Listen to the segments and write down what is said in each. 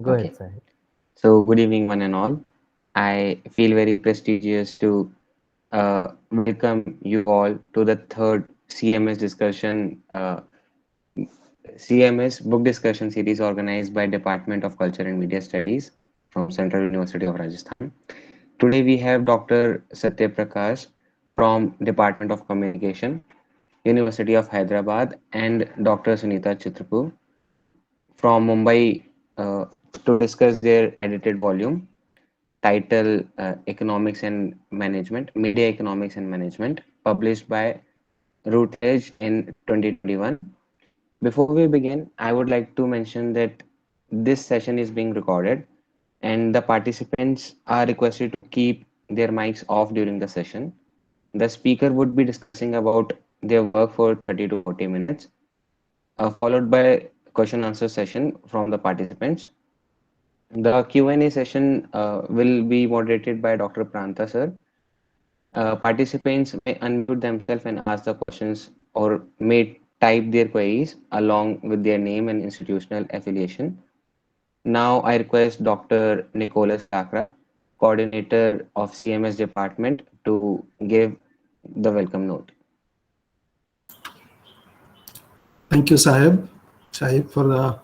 Go Okay. ahead, Sahib. So, good evening, one and all. I feel very prestigious to welcome you all to the third CMS discussion, CMS book discussion series organized by Department of Culture and Media Studies from Central University of Rajasthan. Today we have Dr. Satya Prakash from Department of Communication, University of Hyderabad, and Dr. Sunita Chitrapu from Mumbai uh, to discuss their edited volume title Economics and Management, Media Economics and Management, published by Routledge in 2021. Before we begin, I would like to mention that this session is being recorded and the participants are requested to keep their mics off during the session. The speaker would be discussing about their work for 30 to 40 minutes, followed by question answer session from the participants. The Q&A session will be moderated by Dr. Pranta sir. Participants may unmute themselves and ask the questions or may type their queries along with their name and institutional affiliation. Now I request Dr. Nicholas Kakra, coordinator of CMS department, to give the welcome note. Thank you, Sahib, for the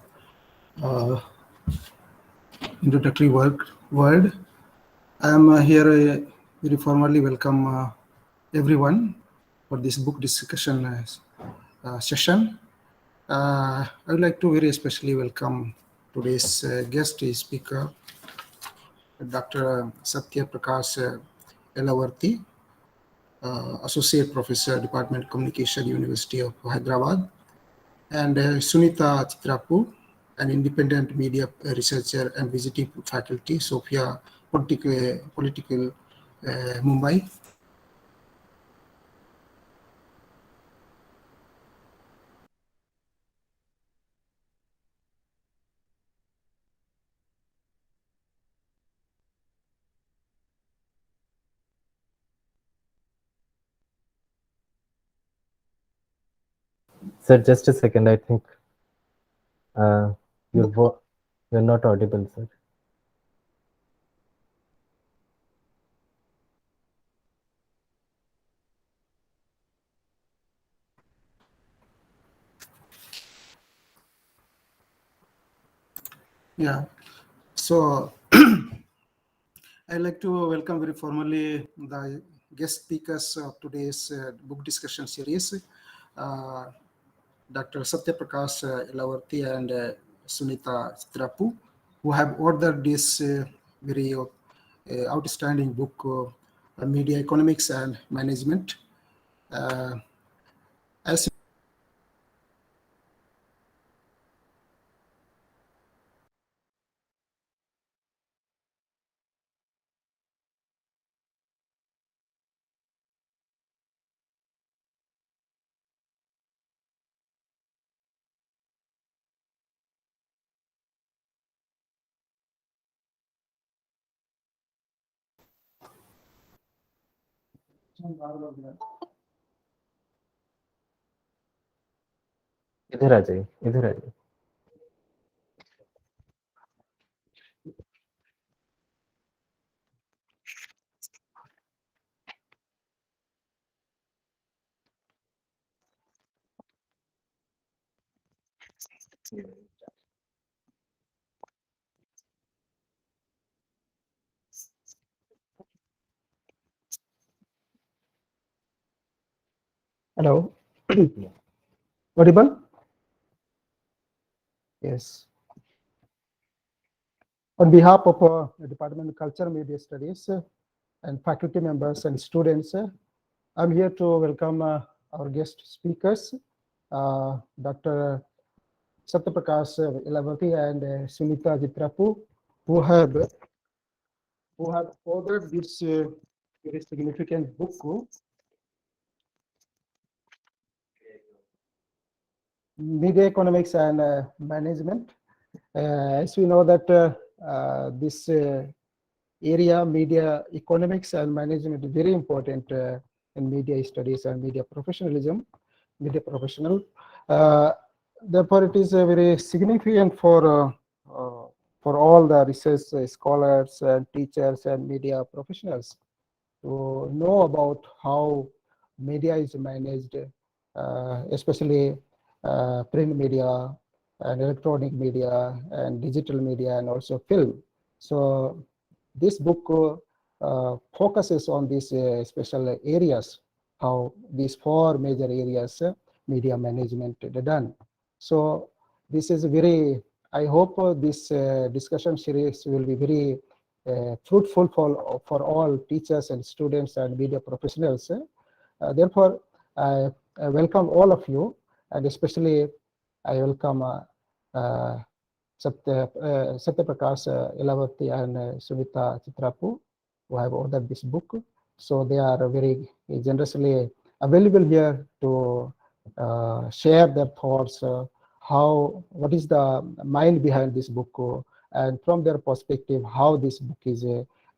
uh, introductory word. I am here very formally welcome everyone for this book discussion session. I would like to very especially welcome today's guest speaker, Dr. Satya Prakash Elavarti, Associate Professor, Department Communication, University of Hyderabad, and Sunita Chitrapu, an independent media researcher and visiting faculty, Sophia Political Mumbai. Sir, just a second. I think uh, you're not audible, sir. Yeah. So I'd like to welcome very formally the guest speakers of today's book discussion series, uh, Dr. Satya Prakash Elavarti and Sunita Chitrapu, who have authored this very outstanding book, Media Economics and Management. Uh, as इधर आ जाइए, इधर आ जाइए. Hello, audible? Yes. On behalf of the Department of Culture Media Studies and faculty members and students, I'm here to welcome our guest speakers, Dr. Satyaprakash Elavarti and Sunita Jitrapu, who have authored this very significant book, Media Economics and Management. As we know that this area, media economics and management, is very important in media studies and media professionalism, media professional. Therefore, it is very significant for for all the research scholars and teachers and media professionals to know about how media is managed, especially print media and electronic media and digital media and also film. So this book focuses on these special areas, how these four major areas media management are done. So this is very, I hope this discussion series will be very fruitful for all teachers and students and media professionals. Therefore, I welcome all of you, and especially I welcome Satya Prakash Elavati and Sunita Chitrapu, who have authored this book. So they are very generously available here to share their thoughts, what is the mind behind this book, and from their perspective, how this book is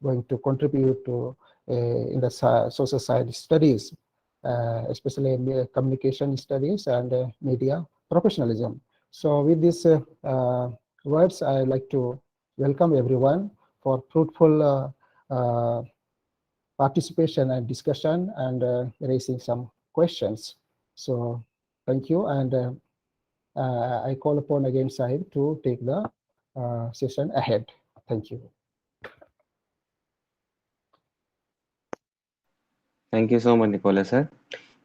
going to contribute to in the social science studies, especially communication studies and media professionalism. So with these words, I like to welcome everyone for fruitful participation and discussion and raising some questions. So thank you, and I call upon again Sahib to take the session ahead. Thank you. Thank you so much, Nicola, sir.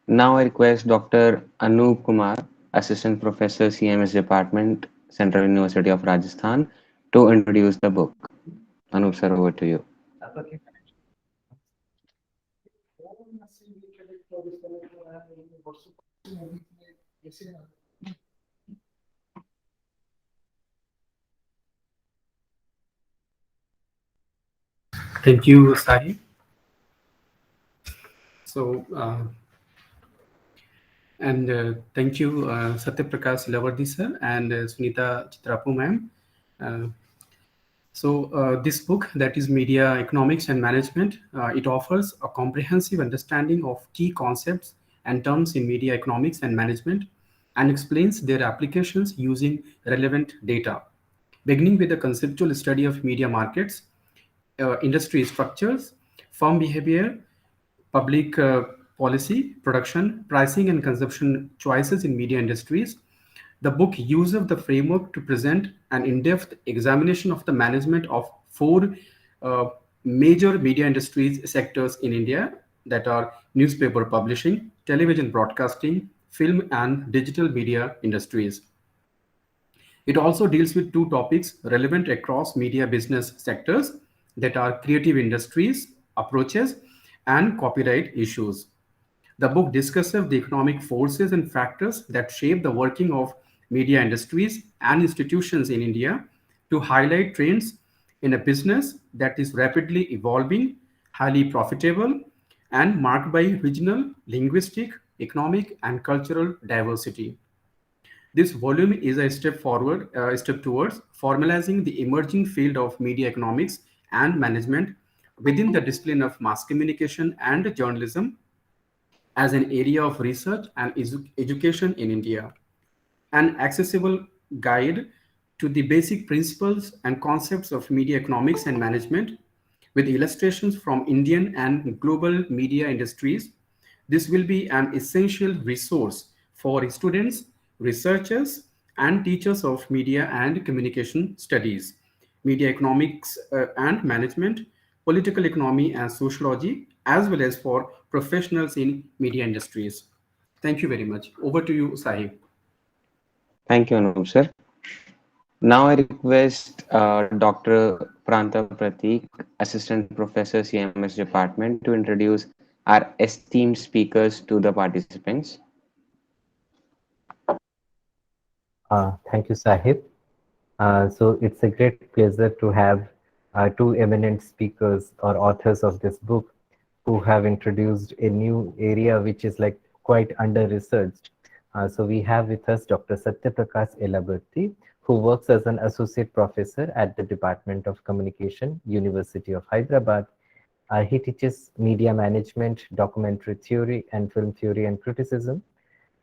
Now I request Dr. Anup Kumar, Assistant Professor, CMS Department, Central University of Rajasthan, to introduce the book. Anup, sir, over to you. Thank you, Sahib. So, thank you, Satya Prakash Lavardi sir and Sunita Chitrapu ma'am. This book, that is Media Economics and Management, it offers a comprehensive understanding of key concepts and terms in media economics and management and explains their applications using relevant data, beginning with a conceptual study of media markets, industry structures, firm behavior, public policy, production, pricing, and consumption choices in media industries. The book uses the framework to present an in-depth examination of the management of four major media industries sectors in India, that are newspaper publishing, television broadcasting, film, and digital media industries. It also deals with two topics relevant across media business sectors, that are creative industries approaches and copyright issues. The book discusses the economic forces and factors that shape the working of media industries and institutions in India to highlight trends in a business that is rapidly evolving, highly profitable, and marked by regional, linguistic, economic, and cultural diversity. This volume is a step towards formalizing the emerging field of media economics and management within the discipline of mass communication and journalism as an area of research and education in India. An accessible guide to the basic principles and concepts of media economics and management with illustrations from Indian and global media industries. This will be an essential resource for students, researchers, and teachers of media and communication studies, media economics and management, political economy and sociology, as well as for professionals in media industries. Thank you very much. Over to you, Sahib. Thank you, Anup, sir. Now I request Dr. Pranta Pratik, Assistant Professor, CMS Department, to introduce our esteemed speakers to the participants. Thank you, Sahib. So it's a great pleasure to have two eminent speakers or authors of this book who have introduced a new area which is like quite under-researched. So we have with us Dr. Satya Prakash Elabarti, who works as an associate professor at the Department of Communication, University of Hyderabad. He teaches media management, documentary theory, and film theory and criticism.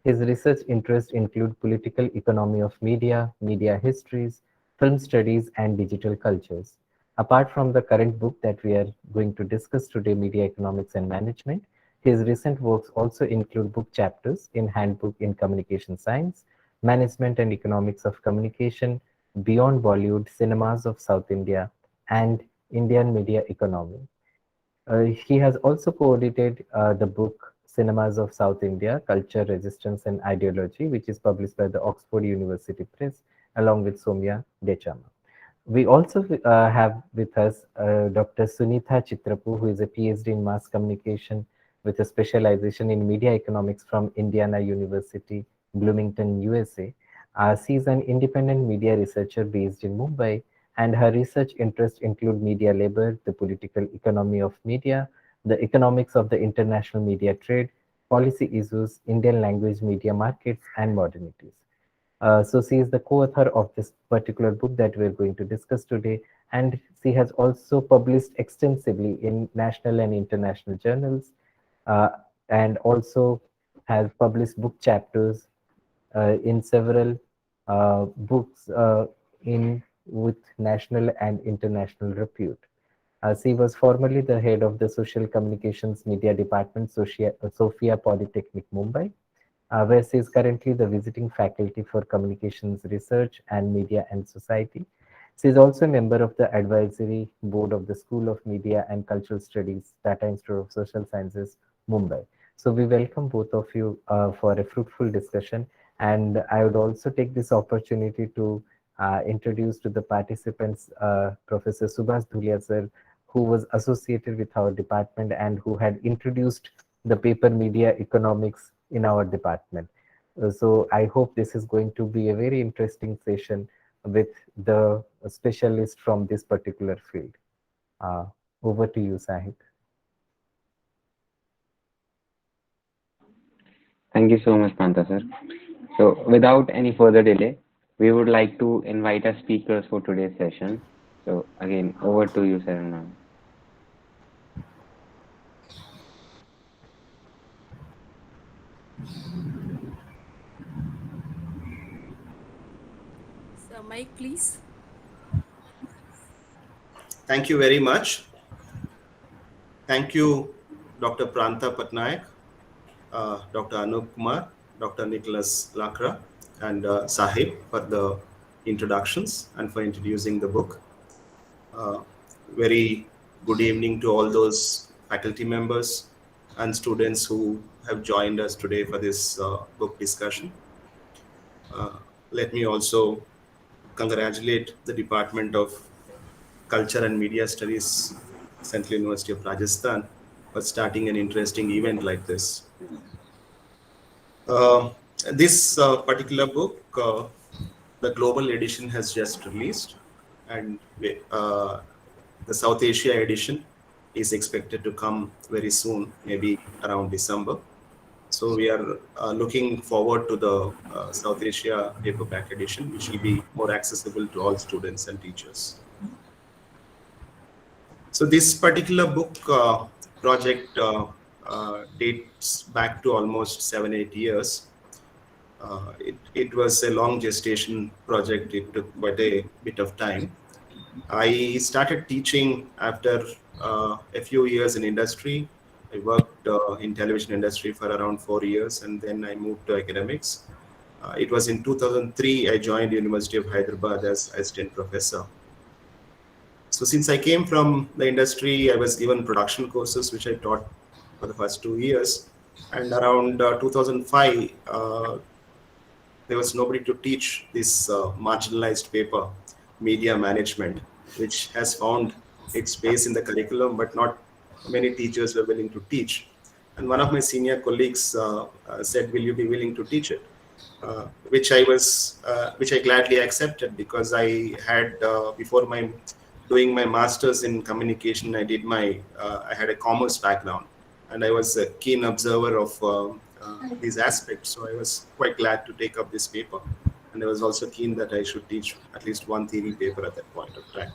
His research interests include political economy of media, media histories, film studies, and digital cultures. Apart from the current book that we are going to discuss today, Media Economics and Management, his recent works also include book chapters in Handbook in Communication Science, Management and Economics of Communication, Beyond Bollywood, Cinemas of South India, and Indian Media Economy. He has also co-edited the book Cinemas of South India, Culture, Resistance and Ideology, which is published by the Oxford University Press, along with Somya Dechama. We also have with us Dr. Sunitha Chitrapu, who is a PhD in Mass Communication with a specialization in Media Economics from Indiana University, Bloomington, USA. She is an independent media researcher based in Mumbai, and her research interests include media labor, the political economy of media, the economics of the international media trade, policy issues, Indian language media markets, and modernities. So she is the co-author of this particular book that we're going to discuss today, and she has also published extensively in national and international journals, uh, and also has published book chapters in several books in with national and international repute. She was formerly the head of the Social Communications Media Department, Sophia Polytechnic, Mumbai, where she is currently the visiting faculty for Communications Research and Media and Society. She is also a member of the advisory board of the School of Media and Cultural Studies, Tata Institute of Social Sciences, Mumbai. So we welcome both of you for a fruitful discussion. And I would also take this opportunity to introduce to the participants Professor Subhas Dhulia sir, who was associated with our department and who had introduced the paper Media Economics in our department. So I hope this is going to be a very interesting session with the specialist from this particular field. Over to you, Sahib. Thank you so much, Panta sir. So without any further delay, we would like to invite our speakers for today's session. So again, over to you, sir. Now. So, mic, please. Thank you very much. Thank you, Dr. Pranta Patnaik, Dr. Anup Kumar, Dr. Nicholas Lakra, and Sahib for the introductions and for introducing the book. Very good evening to all those faculty members and students who have joined us today for this book discussion. Let me also congratulate the Department of Culture and Media Studies, Central University of Rajasthan, for starting an interesting event like this. This particular book, the global edition has just released, and the South Asia edition is expected to come very soon, maybe around December. So we are looking forward to the South Asia paperback edition, which will be more accessible to all students and teachers. So this particular book project dates back to almost 7-8 years. It was a long gestation project. It took quite a bit of time. I started teaching after a few years in industry. I worked in television industry for around 4 years, and then I moved to academics. It was in 2003 I joined University of Hyderabad as assistant professor. So since I came from the industry, I was given production courses, which I taught for the first 2 years. And around 2005, there was nobody to teach this marginalized paper, media management, which has found its space in the curriculum, but not many teachers were willing to teach. And one of my senior colleagues said, "Will you be willing to teach it?" Which I gladly accepted, because I had before doing my master's in communication, I had a commerce background, and I was a keen observer of these aspects. So I was quite glad to take up this paper, and I was also keen that I should teach at least one theory paper at that point of time.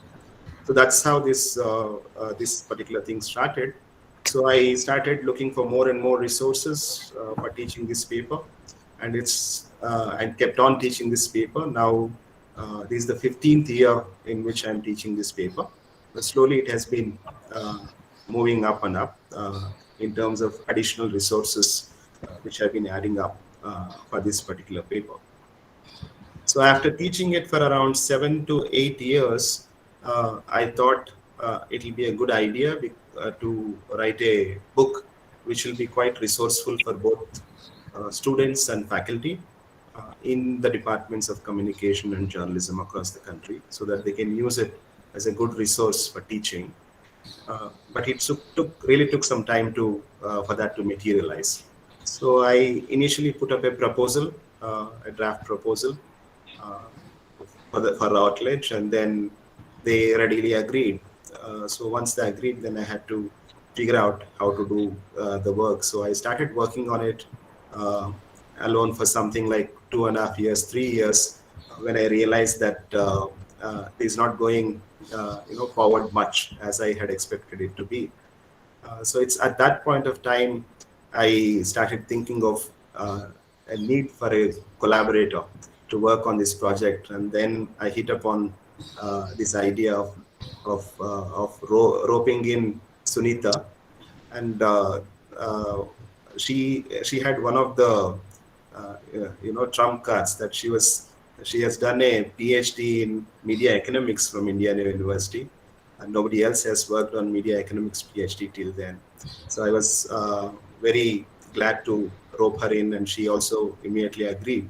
So that's how this particular thing started. So I started looking for more and more resources for teaching this paper, and I kept on teaching this paper. Now This is the 15th year in which I'm teaching this paper, but slowly it has been moving up and up in terms of additional resources which have been adding up for this particular paper. So after teaching it for around 7 to 8 years, I thought it will be a good idea to write a book which will be quite resourceful for both students and faculty in the departments of communication and journalism across the country, so that they can use it as a good resource for teaching. But it really took some time for that to materialize. So I initially put up a proposal, a draft proposal for Routledge, and then they readily agreed. So once they agreed, then I had to figure out how to do the work. So I started working on it alone for something like 2.5 years, 3 years, when I realized that it's not going forward much as I had expected it to be. So it's at that point of time I started thinking of a need for a collaborator to work on this project, and then I hit upon this idea of roping in Sunita, and she had one of the trump cards that she has done a PhD in media economics from Indiana University, and nobody else has worked on media economics PhD till then. So I was very glad to rope her in, and she also immediately agreed.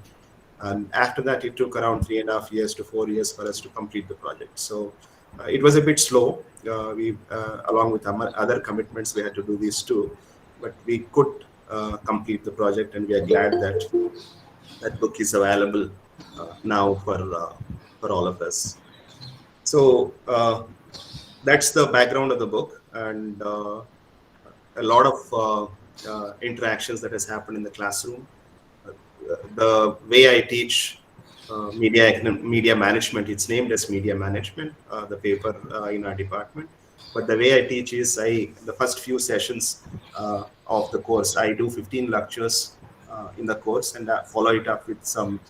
And after that, it took around 3.5 years to 4 years for us to complete the project. So it was a bit slow. We, along with other commitments, we had to do these too, but we could complete the project, and we are glad that that book is available now for all of us. So that's the background of the book, and a lot of interactions that has happened in the classroom. The way I teach media management, it's named as media management, the paper in our department. But the way I teach is the first few sessions of the course, I do 15 lectures in the course, and follow it up with some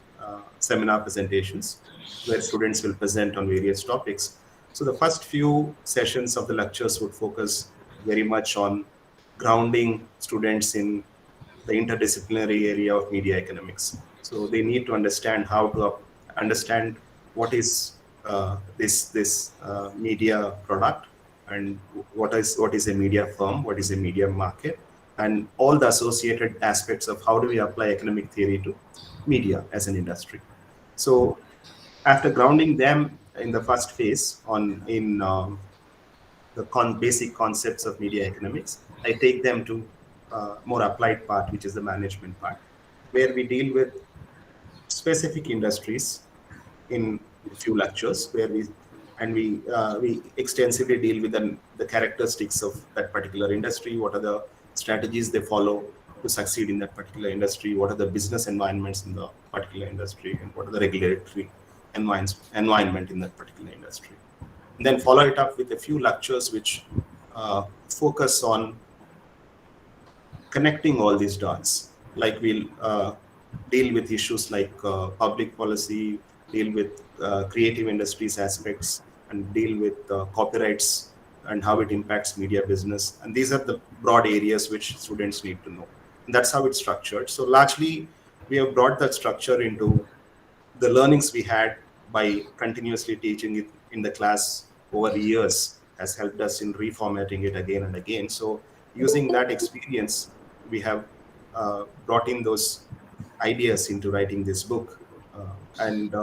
seminar presentations where students will present on various topics. So the first few sessions of the lectures would focus very much on grounding students in the interdisciplinary area of media economics. So they need to understand how to understand what is this media product, and what is a media firm, what is a media market, and all the associated aspects of how do we apply economic theory to media as an industry. So after grounding them in the first phase in the basic concepts of media economics, I take them to more applied part, which is the management part, where we deal with specific industries in a few lectures, where we extensively deal with the characteristics of that particular industry. What are the strategies they follow to succeed in that particular industry? What are the business environments in the particular industry, and what are the regulatory environment in that particular industry? And then follow it up with a few lectures which focus on connecting all these dots. Like we'll deal with issues like public policy, deal with creative industries aspects, and deal with copyrights and how it impacts media business. And these are the broad areas which students need to know. And that's how it's structured. So largely, we have brought that structure into the learnings we had by continuously teaching it in the class over years has helped us in reformatting it again and again. So using that experience, we have brought in those ideas into writing this book. And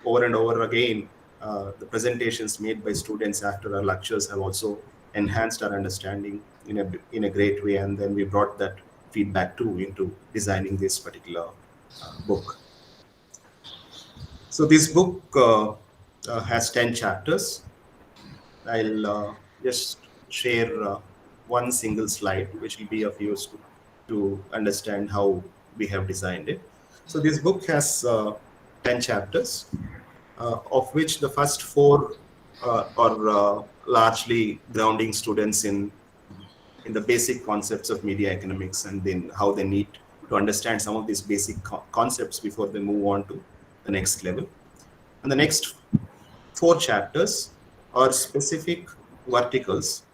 over again, the presentations made by students after our lectures have also enhanced our understanding in a great way. And then we brought that feedback too into designing this particular book. So this book has 10 chapters. I'll just share one single slide, which will be of use to understand how we have designed it. So this book has 10 chapters, of which the first 4 are largely grounding students in the basic concepts of media economics, and then how they need to understand some of these basic concepts before they move on to the next level. And the next 4 chapters are specific verticals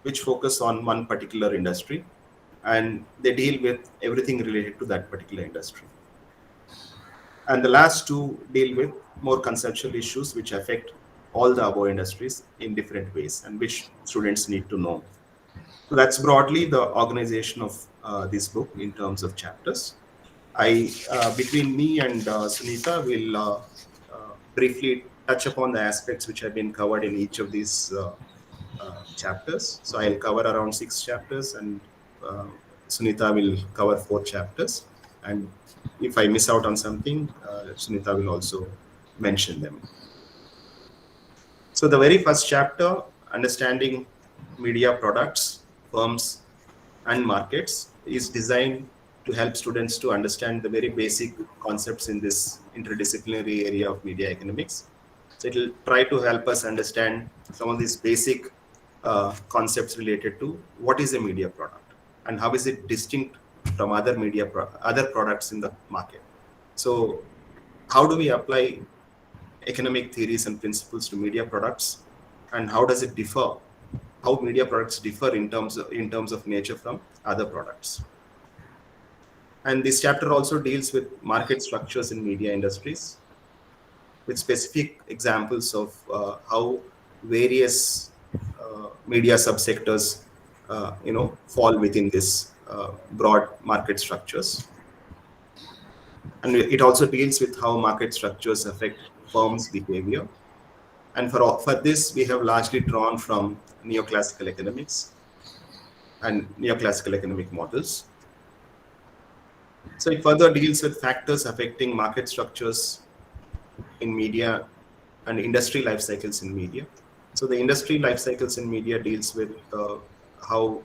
which focus on one particular industry, and they deal with everything related to that particular industry. And the last 2 deal with more conceptual issues which affect all the above industries in different ways and which students need to know. So that's broadly the organization of this book in terms of chapters. Between me and Sunita, will briefly touch upon the aspects which have been covered in each of these chapters. So I'll cover around 6 chapters, and Sunita will cover 4 chapters. And if I miss out on something, Sunita will also mention them. So the very first chapter, understanding media products, firms, and markets, is designed to help students to understand the very basic concepts in this interdisciplinary area of media economics. So it will try to help us understand some of these basic concepts related to what is a media product and how is it distinct from other products in the market. So how do we apply economic theories and principles to media products, and how does it differ? How media products differ in terms of nature from other products? And this chapter also deals with market structures in media industries, with specific examples of how various media subsectors, fall within this broad market structures. And it also deals with how market structures affect firms' behavior. And for this, we have largely drawn from neoclassical economics and neoclassical economic models. So it further deals with factors affecting market structures in media and industry life cycles in media. So the industry life cycles in media deals with how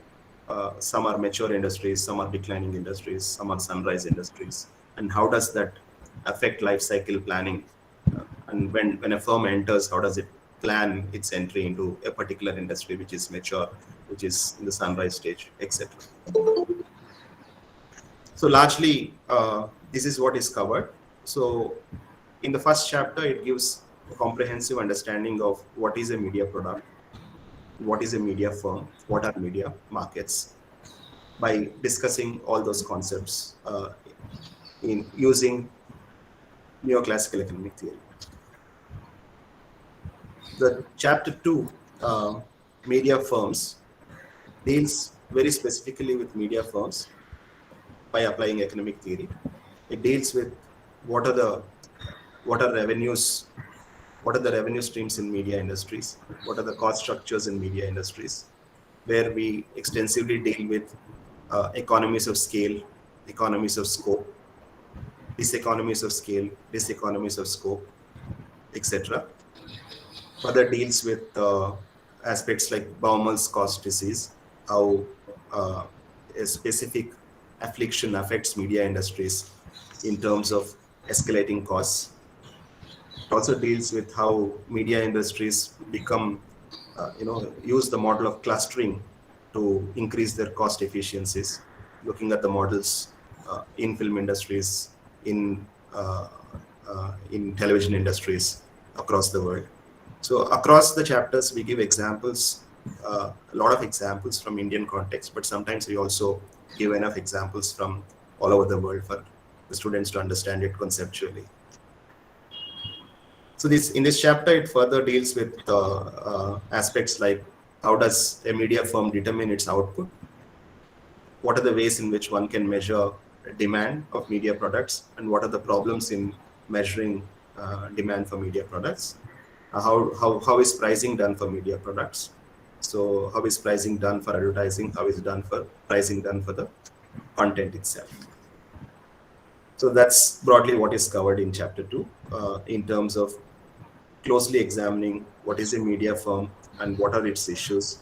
some are mature industries, some are declining industries, some are sunrise industries, and how does that affect life cycle planning? And when a firm enters, how does it plan its entry into a particular industry which is mature, which is in the sunrise stage, etc. So largely, this is what is covered. So in the first chapter, it gives a comprehensive understanding of what is a media product, what is a media firm, what are media markets, by discussing all those concepts in using neoclassical economic theory. The chapter 2, media firms, deals very specifically with media firms by applying economic theory. It deals with what are the revenue streams in media industries, what are the cost structures in media industries, where we extensively deal with economies of scale, economies of scope, diseconomies of scale, diseconomies of scope, etc. Further deals with aspects like Bauman's cost disease, how a specific affliction affects media industries in terms of escalating costs. It also deals with how media industries use the model of clustering to increase their cost efficiencies, looking at the models in film industries, in television industries across the world. So across the chapters, we give examples, a lot of examples from Indian context, but sometimes we also give enough examples from all over the world for the students to understand it conceptually. So in this chapter, it further deals with aspects like how does a media firm determine its output? What are the ways in which one can measure demand of media products, and what are the problems in measuring demand for media products? How is pricing done for media products? So how is pricing done for advertising? How is pricing done for the content itself? So that's broadly what is covered in chapter 2 in terms of closely examining what is a media firm and what are its issues,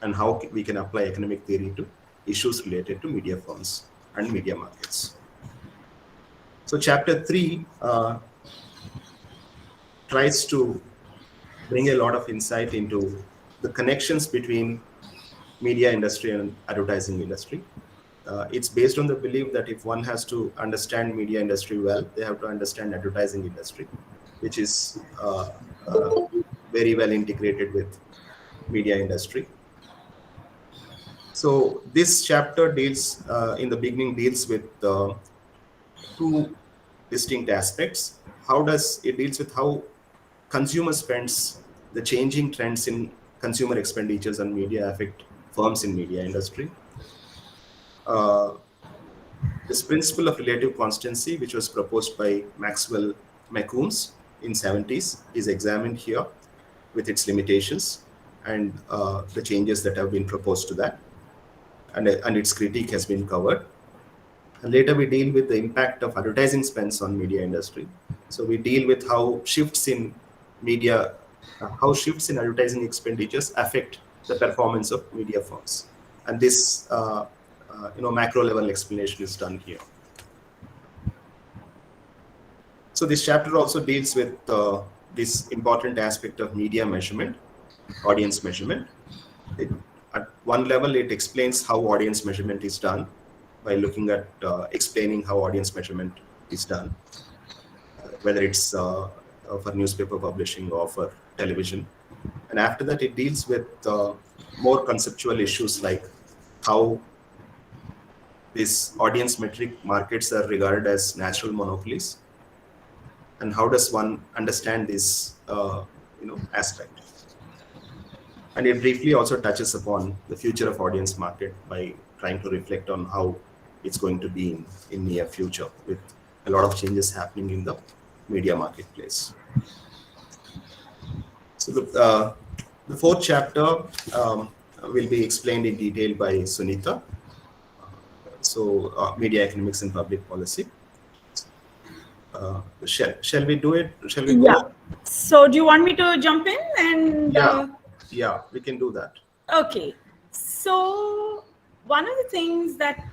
and how we can apply economic theory to issues related to media firms and media markets. So chapter 3 tries to bring a lot of insight into the connections between media industry and advertising industry. It's based on the belief that if one has to understand media industry well, they have to understand advertising industry. which is very well integrated with media industry. So this chapter deals, in the beginning, deals with two distinct aspects. How does it deals with how consumer spends, the changing trends in consumer expenditures on media affect firms in media industry. This principle of relative constancy, which was proposed by Maxwell McCombs in 70s, is examined here with its limitations and the changes that have been proposed to that, and its critique has been covered. And later we deal with the impact of advertising spends on media industry. So we deal with how shifts in media, how shifts in advertising expenditures affect the performance of media firms. And this macro level explanation is done here. So this chapter also deals with this important aspect of media measurement, audience measurement. At one level, it explains how audience measurement is done by looking at explaining how audience measurement is done, whether it's for newspaper publishing or for television. And after that, it deals with more conceptual issues like how these audience metric markets are regarded as natural monopolies, and how does one understand this aspect. And it briefly also touches upon the future of audience market by trying to reflect on how it's going to be in near future, with a lot of changes happening in the media marketplace. So the fourth chapter will be explained in detail by Sunita. So media economics and public policy. Shall we do it? Shall we go? Yeah. So do you want me to jump in? And yeah, we can do that. Okay. So one of the things that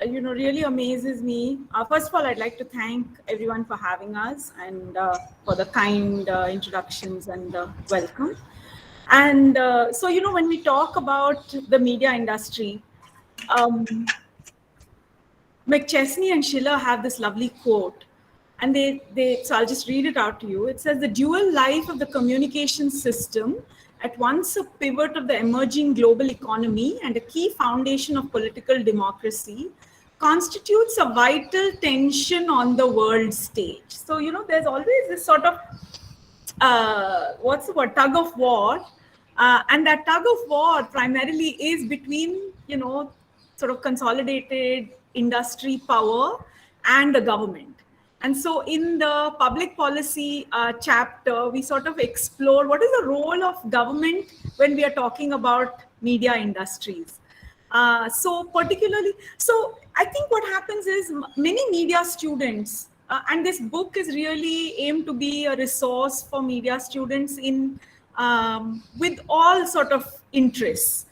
really amazes me. First of all, I'd like to thank everyone for having us and for the kind introductions and welcome. And so when we talk about the media industry, McChesney and Schiller have this lovely quote, and so I'll just read it out to you. It says, "The dual life of the communication system, at once a pivot of the emerging global economy and a key foundation of political democracy, constitutes a vital tension on the world stage." So, there's always this sort of, tug of war. And that tug of war primarily is between, sort of consolidated industry power and the government. And so in the public policy chapter, we sort of explore what is the role of government when we are talking about media industries. So I think what happens is many media students, and this book is really aimed to be a resource for media students in with all sort of interests,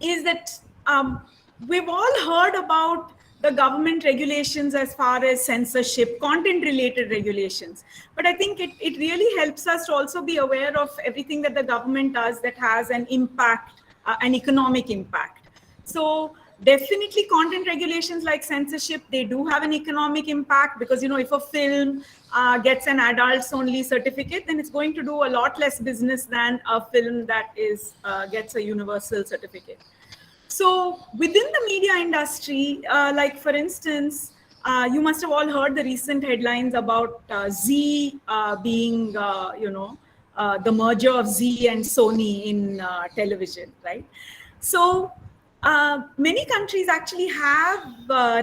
is that we've all heard about the government regulations as far as censorship, content related regulations. But I think it really helps us to also be aware of everything that the government does that has an impact, an economic impact. So definitely content regulations like censorship, they do have an economic impact, because if a film gets an adults only certificate, then it's going to do a lot less business than a film that gets a universal certificate. So within the media industry, like for instance, you must have all heard the recent headlines about Zee being, the merger of Zee and Sony in television, right? So many countries actually have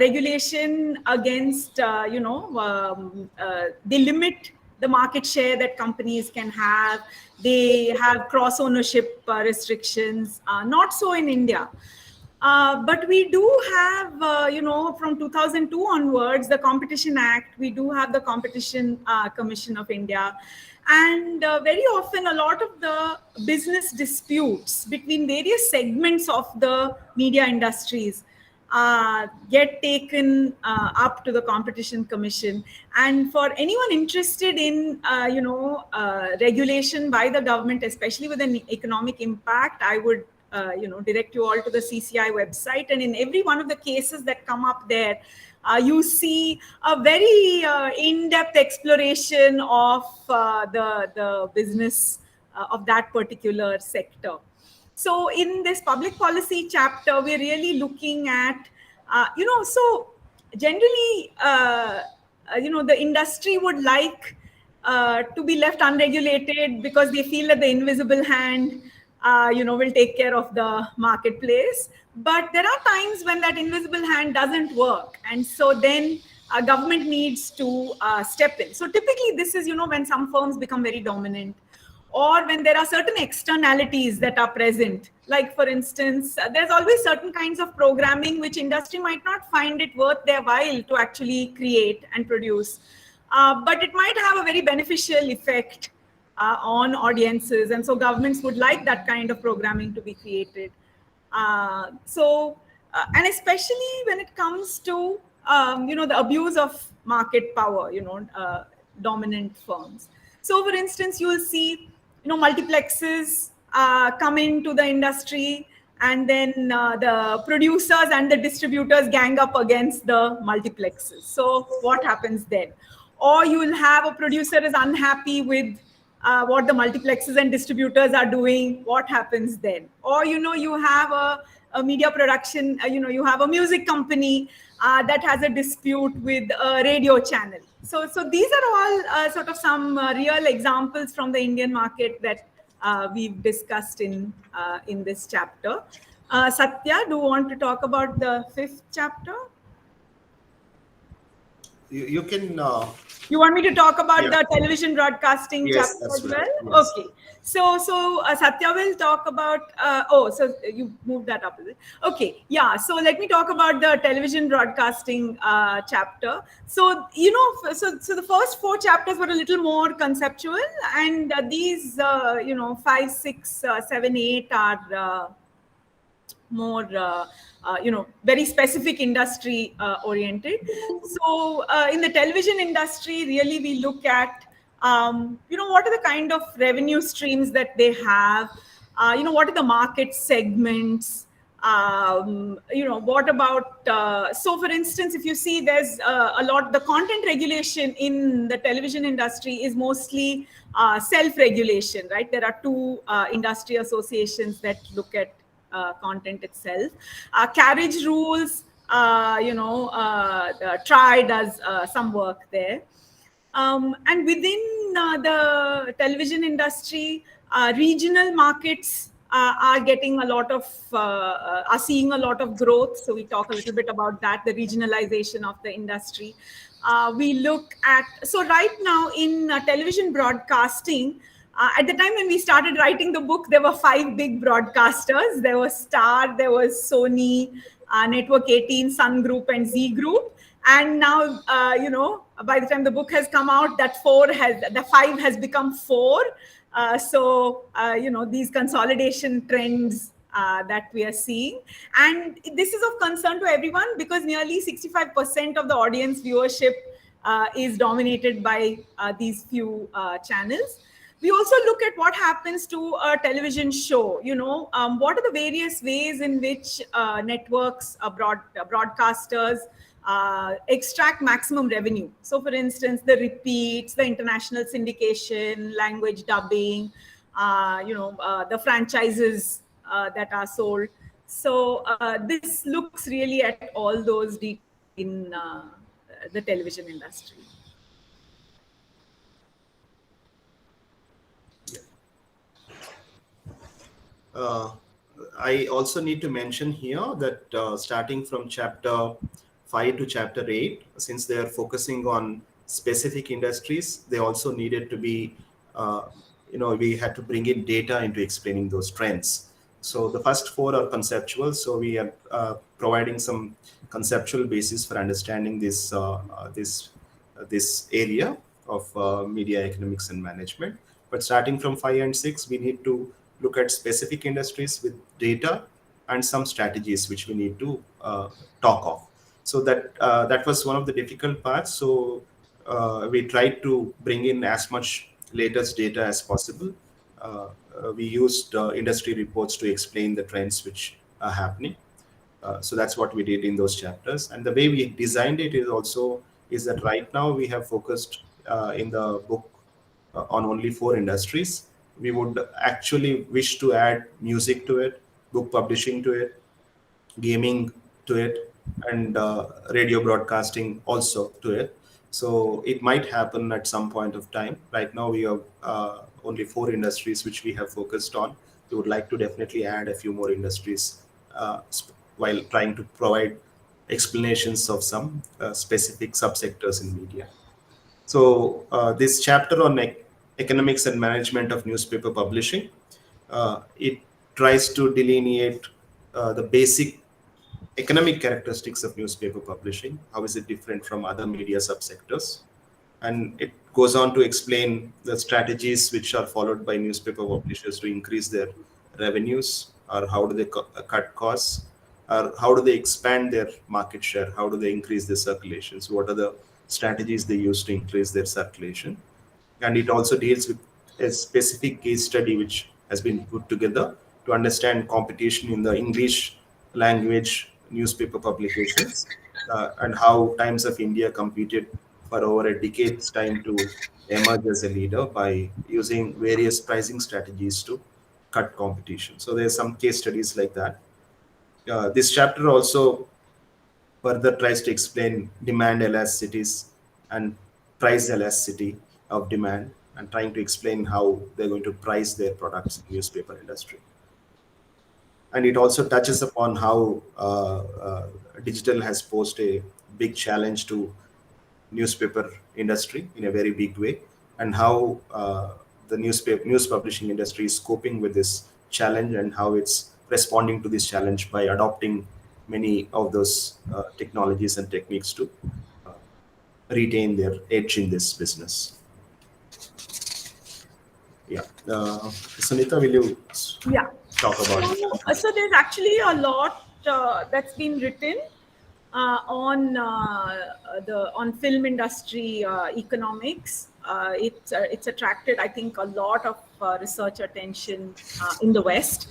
regulation against, they limit the market share that companies can have. They have cross ownership restrictions, not so in India. But we do have, from 2002 onwards, the Competition Act, we do have the Competition Commission of India. And very often, a lot of the business disputes between various segments of the media industries get taken up to the Competition Commission. And for anyone interested in, regulation by the government, especially with an economic impact, I would direct you all to the CCI website. And in every one of the cases that come up there, you see a very in-depth exploration of the business of that particular sector. So in this public policy chapter, we're really looking at, so generally, the industry would like to be left unregulated because they feel that the invisible hand, will take care of the marketplace. But there are times when that invisible hand doesn't work. And so then government needs to step in. So typically this is, when some firms become very dominant, or when there are certain externalities that are present. Like, for instance, there's always certain kinds of programming which industry might not find it worth their while to actually create and produce. But it might have a very beneficial effect on audiences. And so governments would like that kind of programming to be created. And especially when it comes to, the abuse of market power, dominant firms. So for instance, you will see, multiplexes come into the industry, and then the producers and the distributors gang up against the multiplexes. So what happens then? Or you will have a producer is unhappy with what the multiplexes and distributors are doing. What happens then? Or, you have a media production, you have a music company that has a dispute with a radio channel. So these are all sort of some real examples from the Indian market that we've discussed in this chapter. Satya, do you want to talk about the 5th chapter? You can. You want me to talk about the television broadcasting Yes, chapter that's as right. well? Yes. Okay. So Satya will talk about. So you moved that up, is it? Okay. Yeah. So let me talk about the television broadcasting chapter. So so the first 4 chapters were a little more conceptual, and these 5, 6, 7, 8 are more very specific industry oriented. So in the television industry, really we look at what are the kind of revenue streams that they have, what are the market segments, what about so for instance, if you see, there's a lot, the content regulation in the television industry is mostly self-regulation, right? There are 2 industry associations that look at content itself. Carriage rules, TRAI does some work there. And within the television industry, regional markets are getting a lot of, are seeing a lot of growth. So we talk a little bit about that, the regionalization of the industry. We look at, so right now in television broadcasting, at the time when we started writing the book, there were 5 big broadcasters. There was Star, there was Sony, Network 18, Sun Group, and Z Group. And now, by the time the book has come out, the 5 has become 4. These consolidation trends that we are seeing. And this is of concern to everyone because nearly 65% of the audience viewership is dominated by these few channels. We also look at what happens to a television show. What are the various ways in which networks, broadcasters extract maximum revenue. So, for instance, the repeats, the international syndication, language dubbing, the franchises that are sold. So, this looks really at all those details in the television industry. I also need to mention here that starting from chapter 5 to chapter 8, since they are focusing on specific industries, they also needed to be, we had to bring in data into explaining those trends. So the first 4 are conceptual. So we are providing some conceptual basis for understanding this area of media economics and management. But starting from 5 and 6, we need to look at specific industries with data and some strategies which we need to talk of. So that was one of the difficult parts. So we tried to bring in as much latest data as possible we used industry reports to explain the trends which are happening. So that's what we did in those chapters. And the way we designed it is that right now we have focused in the book on only 4 industries. We would actually wish to add music to it, book publishing to it, gaming to it, and radio broadcasting also to it. So it might happen at some point of time. Right now we have only 4 industries which we have focused on. We would like to definitely add a few more industries while trying to provide explanations of some specific subsectors in media. So this chapter on economics and management of newspaper publishing, it tries to delineate the basic economic characteristics of newspaper publishing. How is it different from other media subsectors? And it goes on to explain the strategies which are followed by newspaper publishers to increase their revenues, or how do they cut costs, or how do they expand their market share, how do they increase their circulations, what are the strategies they use to increase their circulation. And it also deals with a specific case study which has been put together to understand competition in the English language newspaper publications, and how Times of India competed for over a decade's time to emerge as a leader by using various pricing strategies to cut competition. So there's some case studies like that. This chapter also further tries to explain demand elasticities and price elasticity of demand, and trying to explain how they're going to price their products in newspaper industry. And it also touches upon how digital has posed a big challenge to newspaper industry in a very big way, and how the news publishing industry is coping with this challenge, and how it's responding to this challenge by adopting many of those technologies and techniques to retain their edge in this business. Yeah, Sunita, will you talk about it? So there's actually a lot that's been written on film industry economics. It's attracted, I think, a lot of research attention in the West.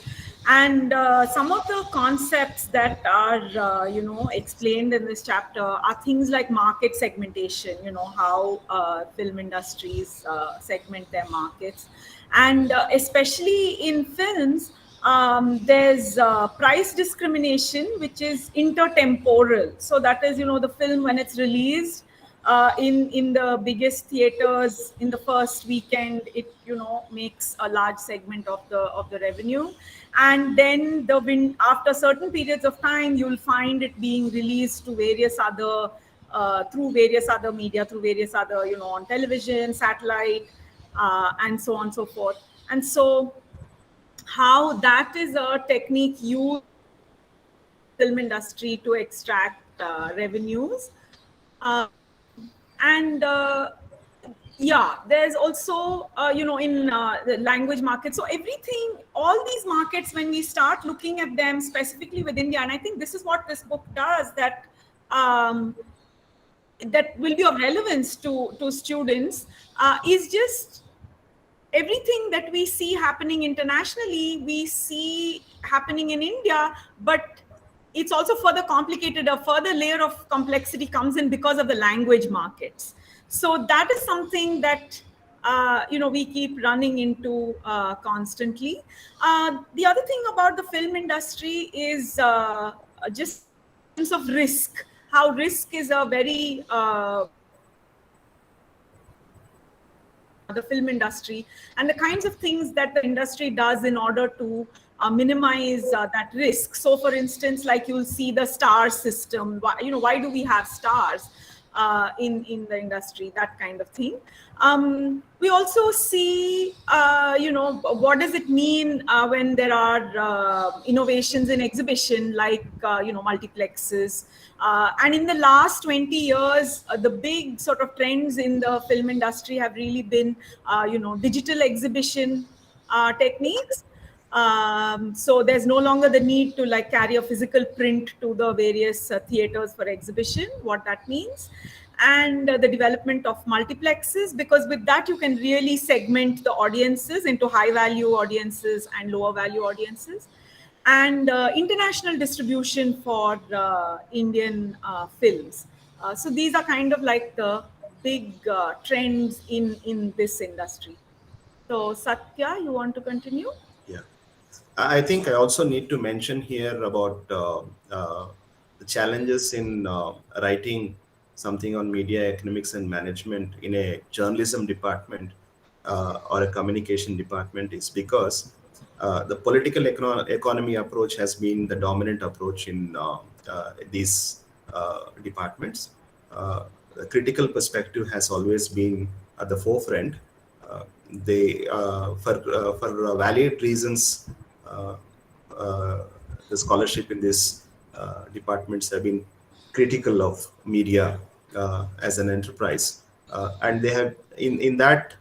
And some of the concepts that are, explained in this chapter are things like market segmentation, how film industries segment their markets. And especially in films, there's price discrimination, which is intertemporal. So that is, the film, when it's released in the biggest theaters in the first weekend, it makes a large segment of the revenue. And then after certain periods of time, you'll find it being released to various other through various other media, through various other, on television, satellite, and so on and so forth. And so how that is a technique used in the film industry to extract revenues. There's also, in the language market. So everything, all these markets, when we start looking at them specifically with India, and I think this is what this book does, that that will be of relevance to students, is just everything that we see happening internationally, we see happening in India, but it's also further complicated. A further layer of complexity comes in because of the language markets. So that is something that we keep running into constantly. The other thing about the film industry is just in terms of risk. How risk is a very the film industry, and the kinds of things that the industry does in order to minimize that risk. So, for instance, like you'll see the star system. Why do we have stars in the industry? That kind of thing. We also see, what does it mean when there are innovations in exhibition, like multiplexes. And in the last 20 years, the big sort of trends in the film industry have really been, digital exhibition techniques. So there's no longer the need to like carry a physical print to the various theaters for exhibition, what that means. And the development of multiplexes, because with that you can really segment the audiences into high value audiences and lower value audiences. And international distribution for Indian films. So these are kind of like the big trends in this industry. So Satya, you want to continue? Yeah. I think I also need to mention here about the challenges in writing something on media economics and management in a journalism department or a communication department is because the political economy approach has been the dominant approach in these departments. The critical perspective has always been at the forefront. For valid reasons, uh, the scholarship in these departments have been critical of media as an enterprise, and they have in that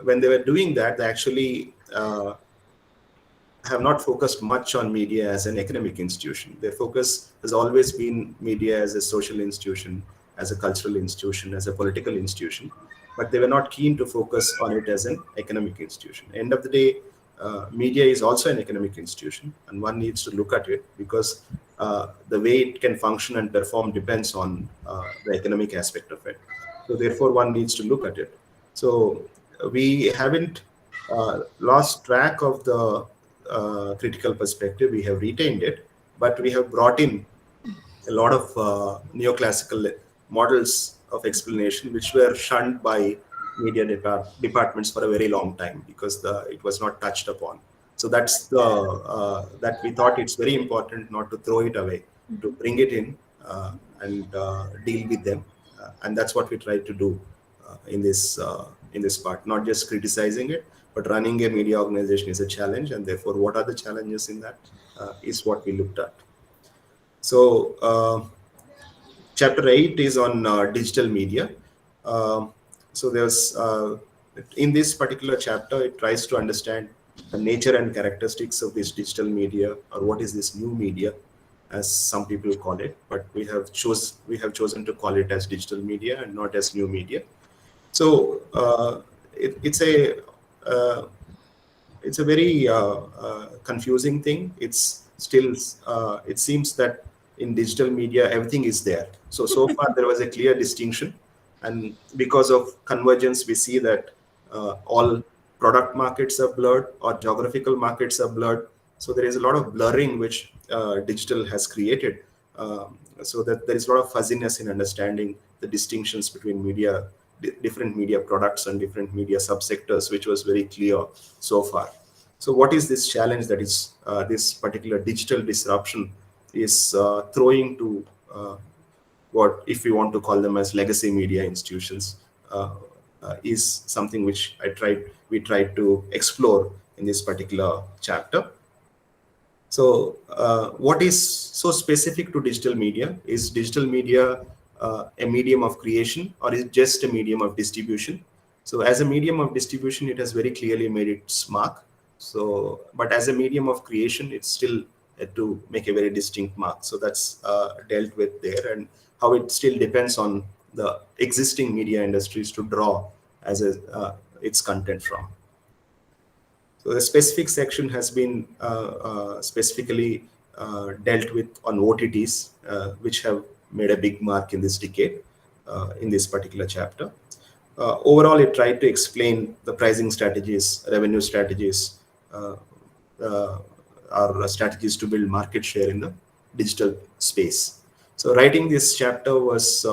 when they were doing that, they actually have not focused much on media as an economic institution. Their focus has always been media as a social institution, as a cultural institution, as a political institution, but they were not keen to focus on it as an economic institution. End of the day, media is also an economic institution, and one needs to look at it because the way it can function and perform depends on the economic aspect of it. So therefore, one needs to look at it. So we haven't lost track of the critical perspective. We have retained it, but we have brought in a lot of neoclassical models of explanation which were shunned by media departments for a very long time because it was not touched upon. So that's that we thought it's very important not to throw it away, to bring it in and deal with them, and that's what we tried to do in this part. Not just criticizing it, but running a media organization is a challenge, and therefore, what are the challenges in that is what we looked at. So, chapter 8 is on digital media. So there's in this particular chapter, it tries to understand the nature and characteristics of this digital media, or what is this new media, as some people call it. But we have chosen to call it as digital media and not as new media. So it's a very confusing thing. It's still it seems that in digital media everything is there. So far there was a clear distinction, and because of convergence we see that all product markets are blurred or geographical markets are blurred. So there is a lot of blurring which digital has created, so that there is a lot of fuzziness in understanding the distinctions between media, different media products and different media subsectors, which was very clear so far. So what is this challenge that is this particular digital disruption is throwing to what, if we want to call them as legacy media institutions, is something which we tried to explore in this particular chapter. So what is so specific to digital media? Is digital media a medium of creation, or is it just a medium of distribution? So as a medium of distribution, it has very clearly made its mark. So, but as a medium of creation, it's still to make a very distinct mark. So that's dealt with there, and how it still depends on the existing media industries to draw as its content from. So the specific section has been specifically dealt with on OTTs, which have made a big mark in this decade, in this particular chapter. Overall, it tried to explain the pricing strategies, revenue strategies, or strategies to build market share in the digital space. So writing this chapter was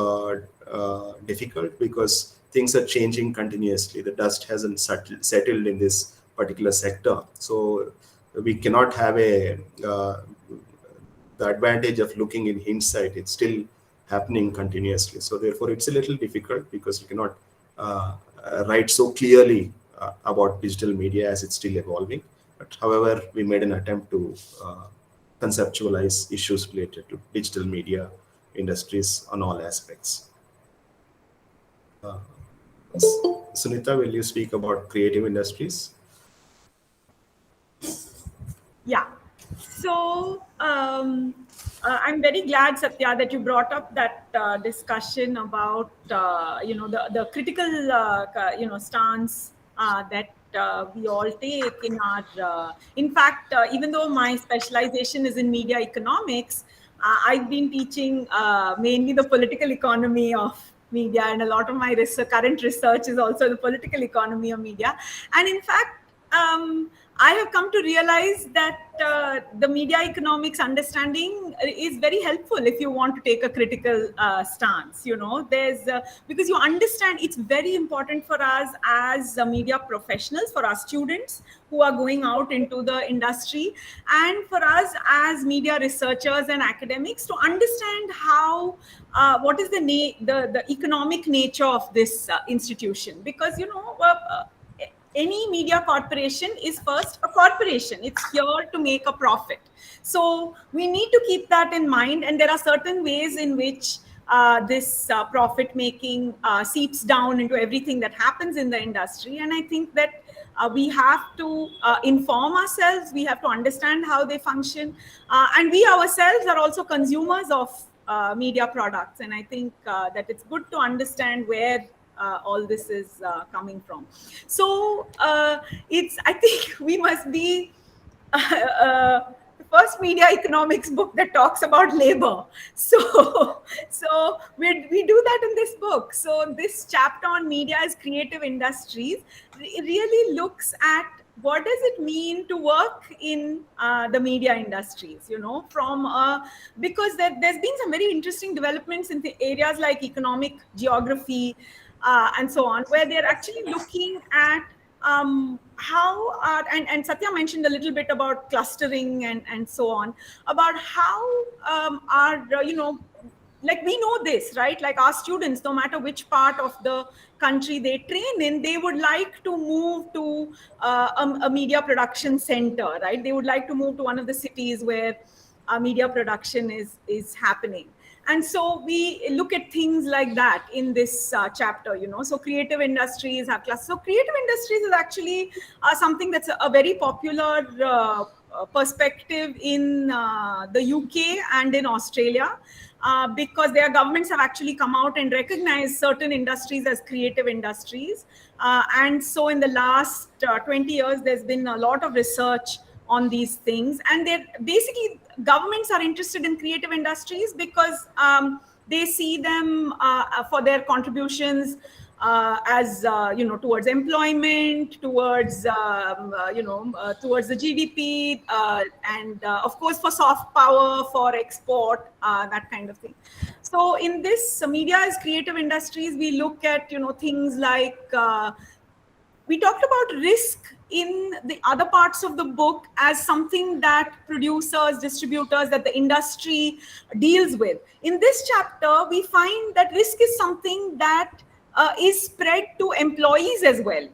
difficult because things are changing continuously. The dust hasn't settled in this particular sector. So we cannot have the advantage of looking in hindsight. It's still happening continuously. So therefore, it's a little difficult because you cannot write so clearly about digital media as it's still evolving. But however, we made an attempt to conceptualize issues related to digital media industries on all aspects. Sunita, will you speak about creative industries? Yeah. So I'm very glad, Satya, that you brought up that discussion about the critical stance that we all take in our. In fact, even though my specialization is in media economics, I've been teaching mainly the political economy of media, and a lot of my current research is also the political economy of media. And in fact, I have come to realize that the media economics understanding is very helpful if you want to take a critical stance. There's because you understand it's very important for us as media professionals, for our students who are going out into the industry, and for us as media researchers and academics to understand how what is the economic nature of this institution, because any media corporation is first a corporation. It's here to make a profit. So we need to keep that in mind. And there are certain ways in which this profit making seeps down into everything that happens in the industry. And I think that we have to inform ourselves. We have to understand how they function. And we ourselves are also consumers of media products. And I think that it's good to understand where all this is coming from. So I think we must be the first media economics book that talks about labor. So we do that in this book. So this chapter on media as creative industries really looks at what does it mean to work in the media industries, because there's been some very interesting developments in the areas like economic geography, and so on, where they're actually looking at how and Satya mentioned a little bit about clustering and so on, about how like we know this, right? Like our students, no matter which part of the country they train in, they would like to move to a media production center, right? They would like to move to one of the cities where media production is happening. And so we look at things like that in this chapter, So creative industries have clusters. So creative industries is actually something that's a very popular perspective in the UK and in Australia, because their governments have actually come out and recognized certain industries as creative industries. And so in the last 20 years, there's been a lot of research on these things, and they're basically, governments are interested in creative industries because they see them for their contributions as towards employment, towards towards the GDP, and of course for soft power, for export, that kind of thing. So in this media as creative industries, we look at things like we talked about risk in the other parts of the book as something that producers, distributors, that the industry deals with. In this chapter, we find that risk is something that is spread to employees as well,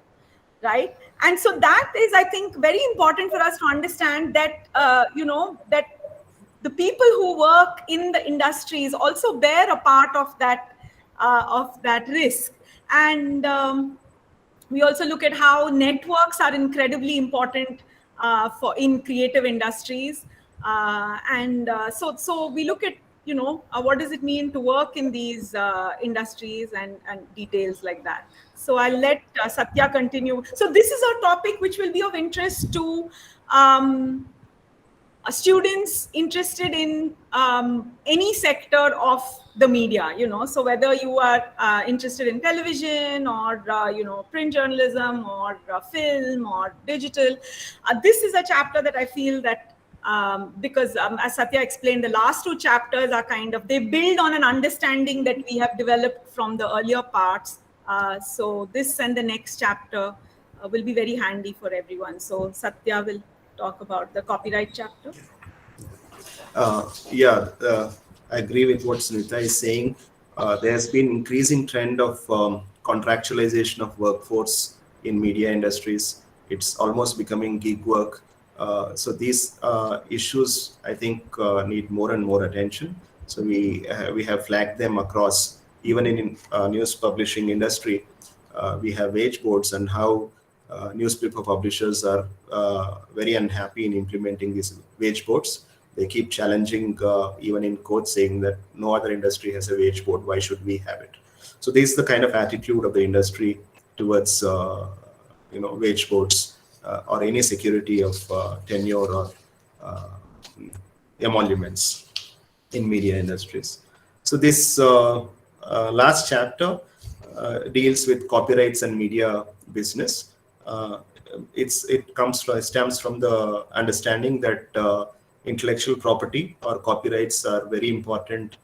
right? And so that is, I think, very important for us to understand that, that the people who work in the industries also bear a part of that risk. And we also look at how networks are incredibly important in creative industries, so we look at what does it mean to work in these industries and details like that. So I'll let Satya continue. So this is a topic which will be of interest to students interested in any sector of the media, so whether you are interested in television or print journalism or film or digital, this is a chapter that I feel that because as Satya explained, the last two chapters are they build on an understanding that we have developed from the earlier parts. So this and the next chapter will be very handy for everyone. So Satya will talk about the copyright chapter. I agree with what Sunita is saying. There's been increasing trend of contractualization of workforce in media industries. It's almost becoming gig work. So these issues, I think, need more and more attention. So we have flagged them across, even in news publishing industry. We have wage boards and how newspaper publishers are very unhappy in implementing these wage boards. They keep challenging, even in court, saying that no other industry has a wage board. Why should we have it? So this is the kind of attitude of the industry towards wage boards or any security of tenure or emoluments in media industries. So this last chapter deals with copyrights and media business. It stems from the understanding that intellectual property or copyrights are very important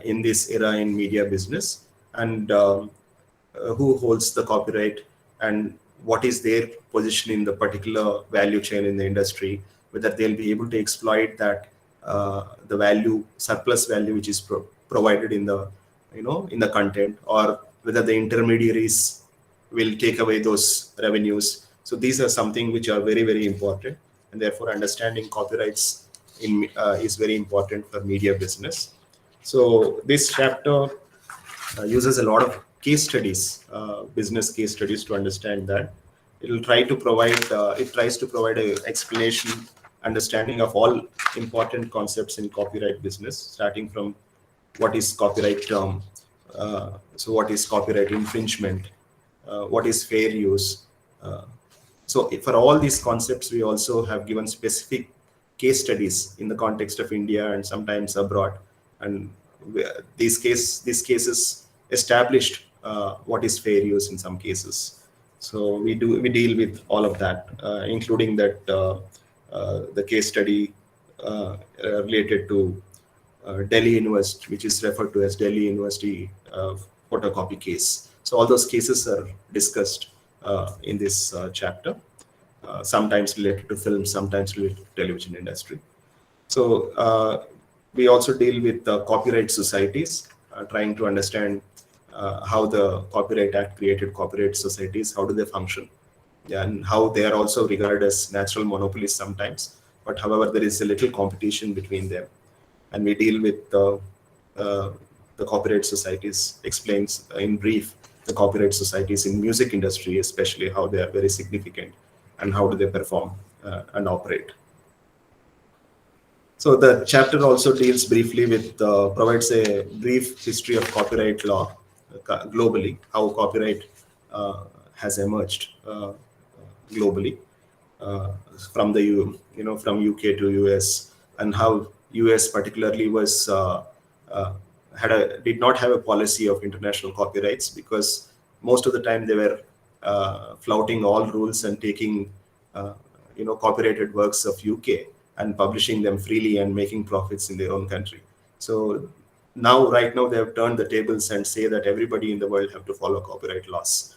in this era in media business, and who holds the copyright and what is their position in the particular value chain in the industry, whether they'll be able to exploit that the value, surplus value, which is provided in the in the content, or whether the intermediaries will take away those revenues. So these are something which are very, very important, and therefore understanding copyrights is very important for media business. So this chapter uses a lot of case studies, business case studies, to understand that. It tries to provide an explanation, understanding of all important concepts in copyright business, starting from what is copyright term, so what is copyright infringement, what is fair use. So for all these concepts, we also have given specific case studies in the context of India and sometimes abroad, and these cases established what is fair use in some cases. So we deal with all of that, including that the case study related to Delhi University, which is referred to as Delhi University photocopy case. So all those cases are discussed in this chapter, sometimes related to film, sometimes related to television industry. So we also deal with copyright societies, trying to understand how the Copyright Act created copyright societies, how do they function, and how they are also regarded as natural monopolies sometimes. But however, there is a little competition between them. And we deal with the copyright societies, explains in brief the copyright societies in music industry, especially how they are very significant and how do they perform and operate. So the chapter also deals briefly with, provides a brief history of copyright law globally, how copyright has emerged globally from the from UK to US, and how US particularly was did not have a policy of international copyrights, because most of the time they were flouting all rules and taking copyrighted works of UK and publishing them freely and making profits in their own country. So right now they have turned the tables and say that everybody in the world have to follow copyright laws.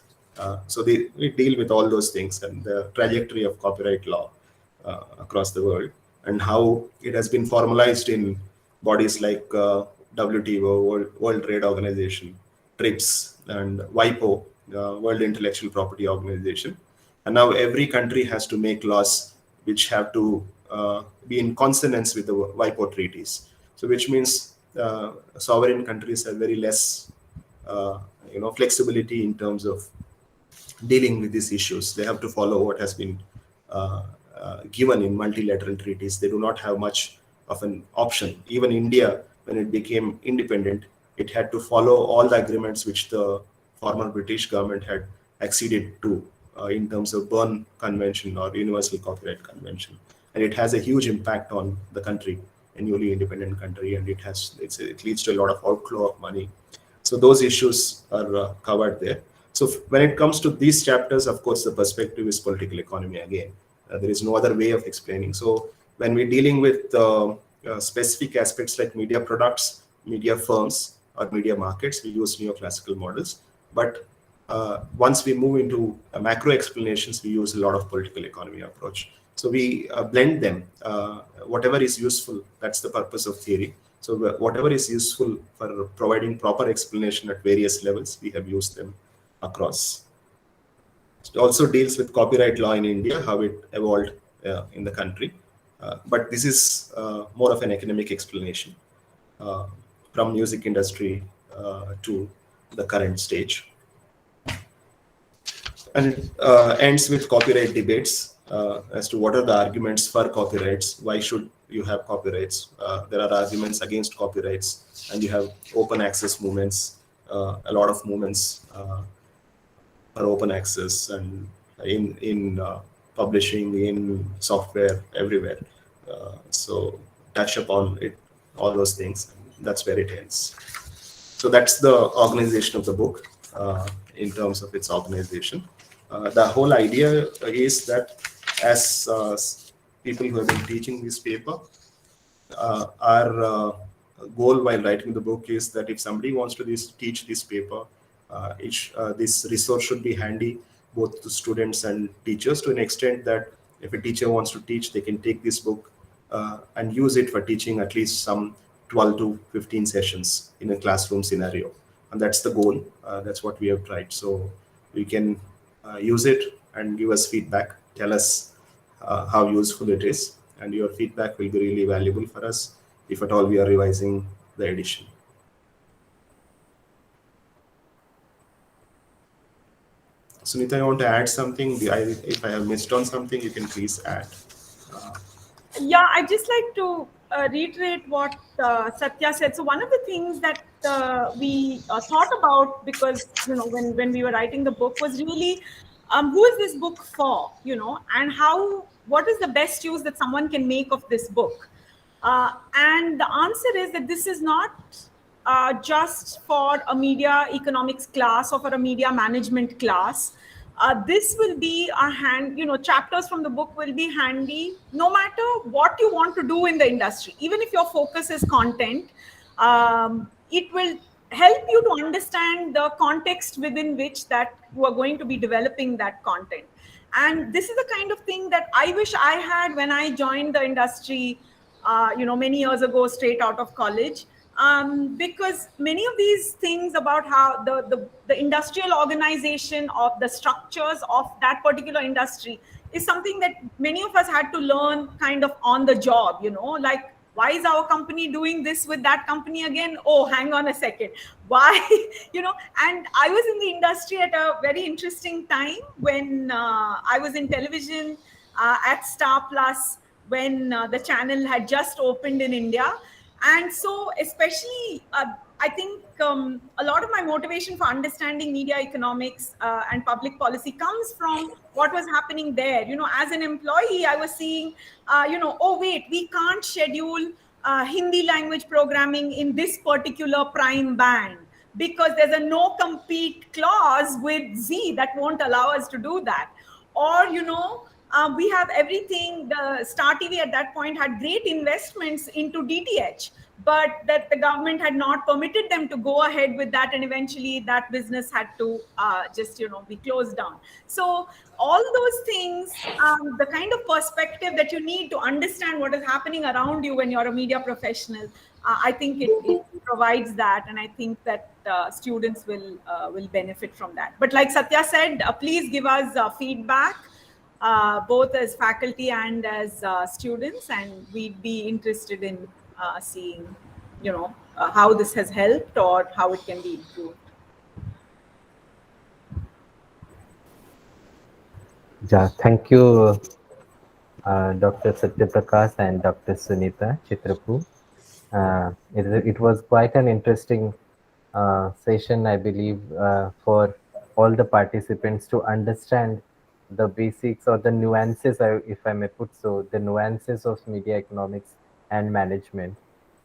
So we deal with all those things and the trajectory of copyright law across the world, and how it has been formalized in bodies like WTO, World Trade Organization, TRIPS, and WIPO, World Intellectual Property Organization. And now every country has to make laws which have to be in consonance with the WIPO treaties. So which means sovereign countries have very less flexibility in terms of dealing with these issues. They have to follow what has been given in multilateral treaties. They do not have much of an option. Even India, when it became independent, it had to follow all the agreements which the former British government had acceded to in terms of Berne Convention or Universal Copyright Convention. And it has a huge impact on the country, a newly independent country, and it leads to a lot of outflow of money. So those issues are covered there. So when it comes to these chapters, of course, the perspective is political economy again. There is no other way of explaining. So when we're dealing with specific aspects like media products, media firms, or media markets, we use neoclassical models. But once we move into macro explanations, we use a lot of political economy approach. So we blend them. Whatever is useful, that's the purpose of theory. So whatever is useful for providing proper explanation at various levels, we have used them across. It also deals with copyright law in India, how it evolved in the country. But this is more of an academic explanation from music industry to the current stage. And it ends with copyright debates as to what are the arguments for copyrights. Why should you have copyrights? There are arguments against copyrights, and you have open access movements. A lot of movements are open access, and in publishing, in software, everywhere. So touch upon it, all those things. That's where it ends. So that's the organization of the book in terms of its organization. The whole idea is that as people who have been teaching this paper, our goal while writing the book is that if somebody wants to teach this paper, this resource should be handy both to students and teachers, to an extent that if a teacher wants to teach, they can take this book and use it for teaching at least some 12 to 15 sessions in a classroom scenario. And that's the goal. That's what we have tried. So we can use it and give us feedback, tell us how useful it is. And your feedback will be really valuable for us if at all we are revising the edition. Sunita, you want to add something? If I have missed on something, you can please add. Yeah, I'd just like to reiterate what Satya said. So one of the things that we thought about, because when we were writing the book, was really who is this book for, and what is the best use that someone can make of this book? And the answer is that this is not just for a media economics class or for a media management class. This will be chapters from the book will be handy no matter what you want to do in the industry. Even if your focus is content, it will help you to understand the context within which that you are going to be developing that content. And this is the kind of thing that I wish I had when I joined the industry, many years ago, straight out of college. Because many of these things about how the industrial organization of the structures of that particular industry is something that many of us had to learn kind of on the job, like, why is our company doing this with that company again? Oh, hang on a second. Why? And I was in the industry at a very interesting time when I was in television at Star Plus, when the channel had just opened in India. And so especially, I think a lot of my motivation for understanding media economics and public policy comes from what was happening there. As an employee, I was seeing, oh, wait, we can't schedule Hindi language programming in this particular prime band because there's a no compete clause with Z that won't allow us to do that. Or, we have everything. The Star TV at that point had great investments into DTH, but that the government had not permitted them to go ahead with that, and eventually that business had to be closed down. So all those things, the kind of perspective that you need to understand what is happening around you when you're a media professional, I think it provides that, and I think that students will benefit from that. But like Satya said, please give us feedback. Both as faculty and as students, and we'd be interested in seeing, how this has helped or how it can be improved. Yeah, thank you, Dr. Satya Prakash and Dr. Sunita Chitrapu. It was quite an interesting session, I believe, for all the participants to understand the basics or the nuances, if I may put so, the nuances of media economics and management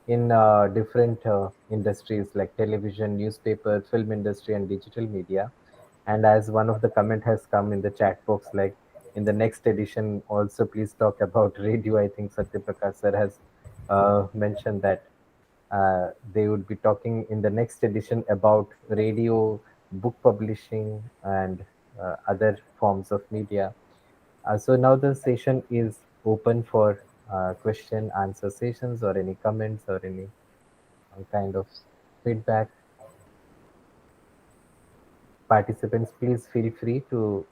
in different industries like television, newspaper, film industry, and digital media. And as one of the comment has come in the chat box, like in the next edition, also please talk about radio. I think Satya Prakash sir has mentioned that they would be talking in the next edition about radio, book publishing, and other forms of media. So now the session is open for question answer sessions or any comments or any kind of feedback. Participants, please feel free to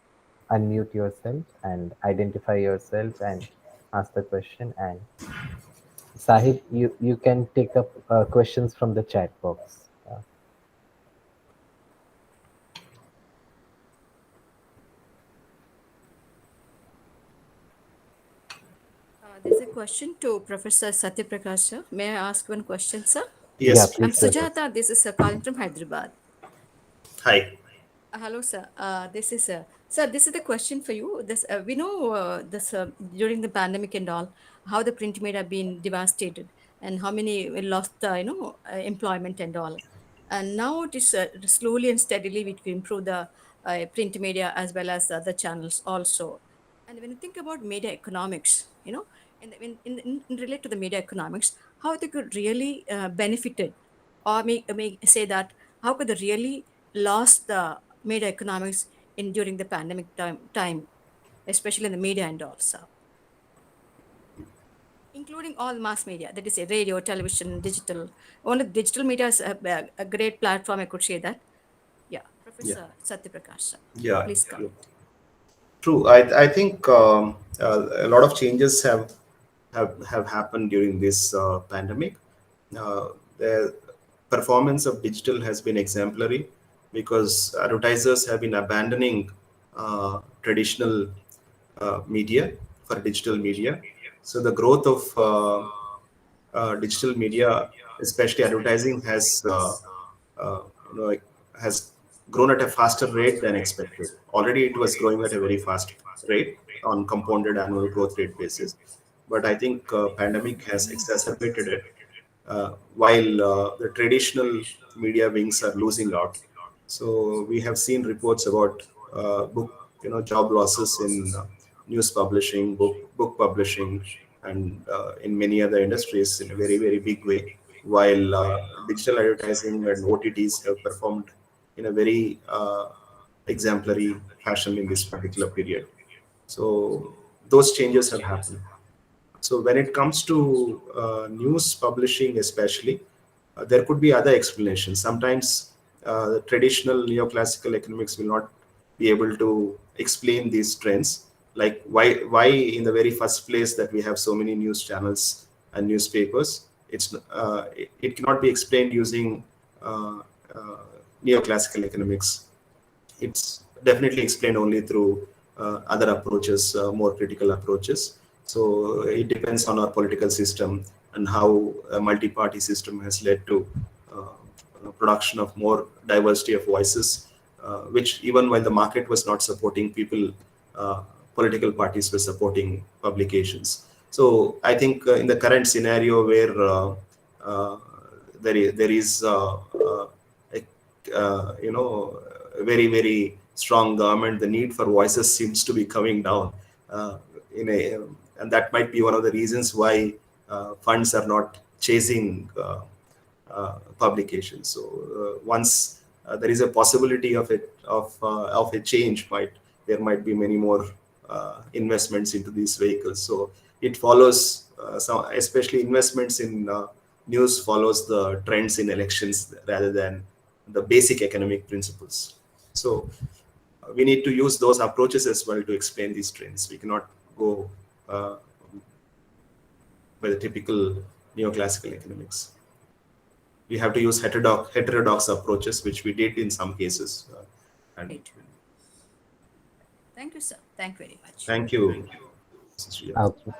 unmute yourself and identify yourself and ask the question. And Sahib, you can take up questions from the chat box. There's a question to Professor Satyaprakash, sir. May I ask one question, sir? Yeah, Yes. I'm please go ahead. Sujata. This is calling from Hyderabad. Hi. Hello, sir. This is sir. This is the question for you. This we know this during the pandemic and all how the print media have been devastated and how many lost employment and all. And now it is slowly and steadily we can improve the print media as well as the channels also. And when you think about media economics, in relate to the media economics, how they could really benefited, or may say that how could they really lost the media economics in during the pandemic time, especially in the media and also, including all mass media, that is a radio, television, digital. Only digital media is a great platform, I could say that. Yeah, Yeah. Professor Satyaprakash, sir. Yeah. Please come. True. I think a lot of changes have happened during this pandemic. The performance of digital has been exemplary because advertisers have been abandoning traditional media for digital media. So the growth of digital media, especially advertising, uh, you know, has grown at a faster rate than expected. Already, it was growing at a very fast rate on compounded annual growth rate basis, but I think pandemic has exacerbated it. While the traditional media wings are losing out, so we have seen reports about job losses in news publishing, book publishing, and in many other industries in a very very big way. While digital advertising and OTTs have performed in a very exemplary fashion in this particular period. So those changes have happened. So when it comes to news publishing, especially, there could be other explanations. Sometimes the traditional neoclassical economics will not be able to explain these trends, like why in the very first place that we have so many news channels and newspapers. It cannot be explained using uh, neoclassical economics. It's definitely explained only through other approaches, more critical approaches. So it depends on our political system and how a multi-party system has led to production of more diversity of voices, which even when the market was not supporting people, political parties were supporting publications. So I think in the current scenario where uh, there is a very very strong government, the need for voices seems to be coming down. Uh, in a And that might be one of the reasons why funds are not chasing publications. So once there is a possibility of a change, there might be many more investments into these vehicles. So it follows especially investments in news follows the trends in elections rather than the basic economic principles. So we need to use those approaches as well to explain these trends. We cannot go by the typical neoclassical economics. We have to use heterodox approaches, which we did in some cases. And Right. Thank you, sir. Thank you very much. thank you. Okay.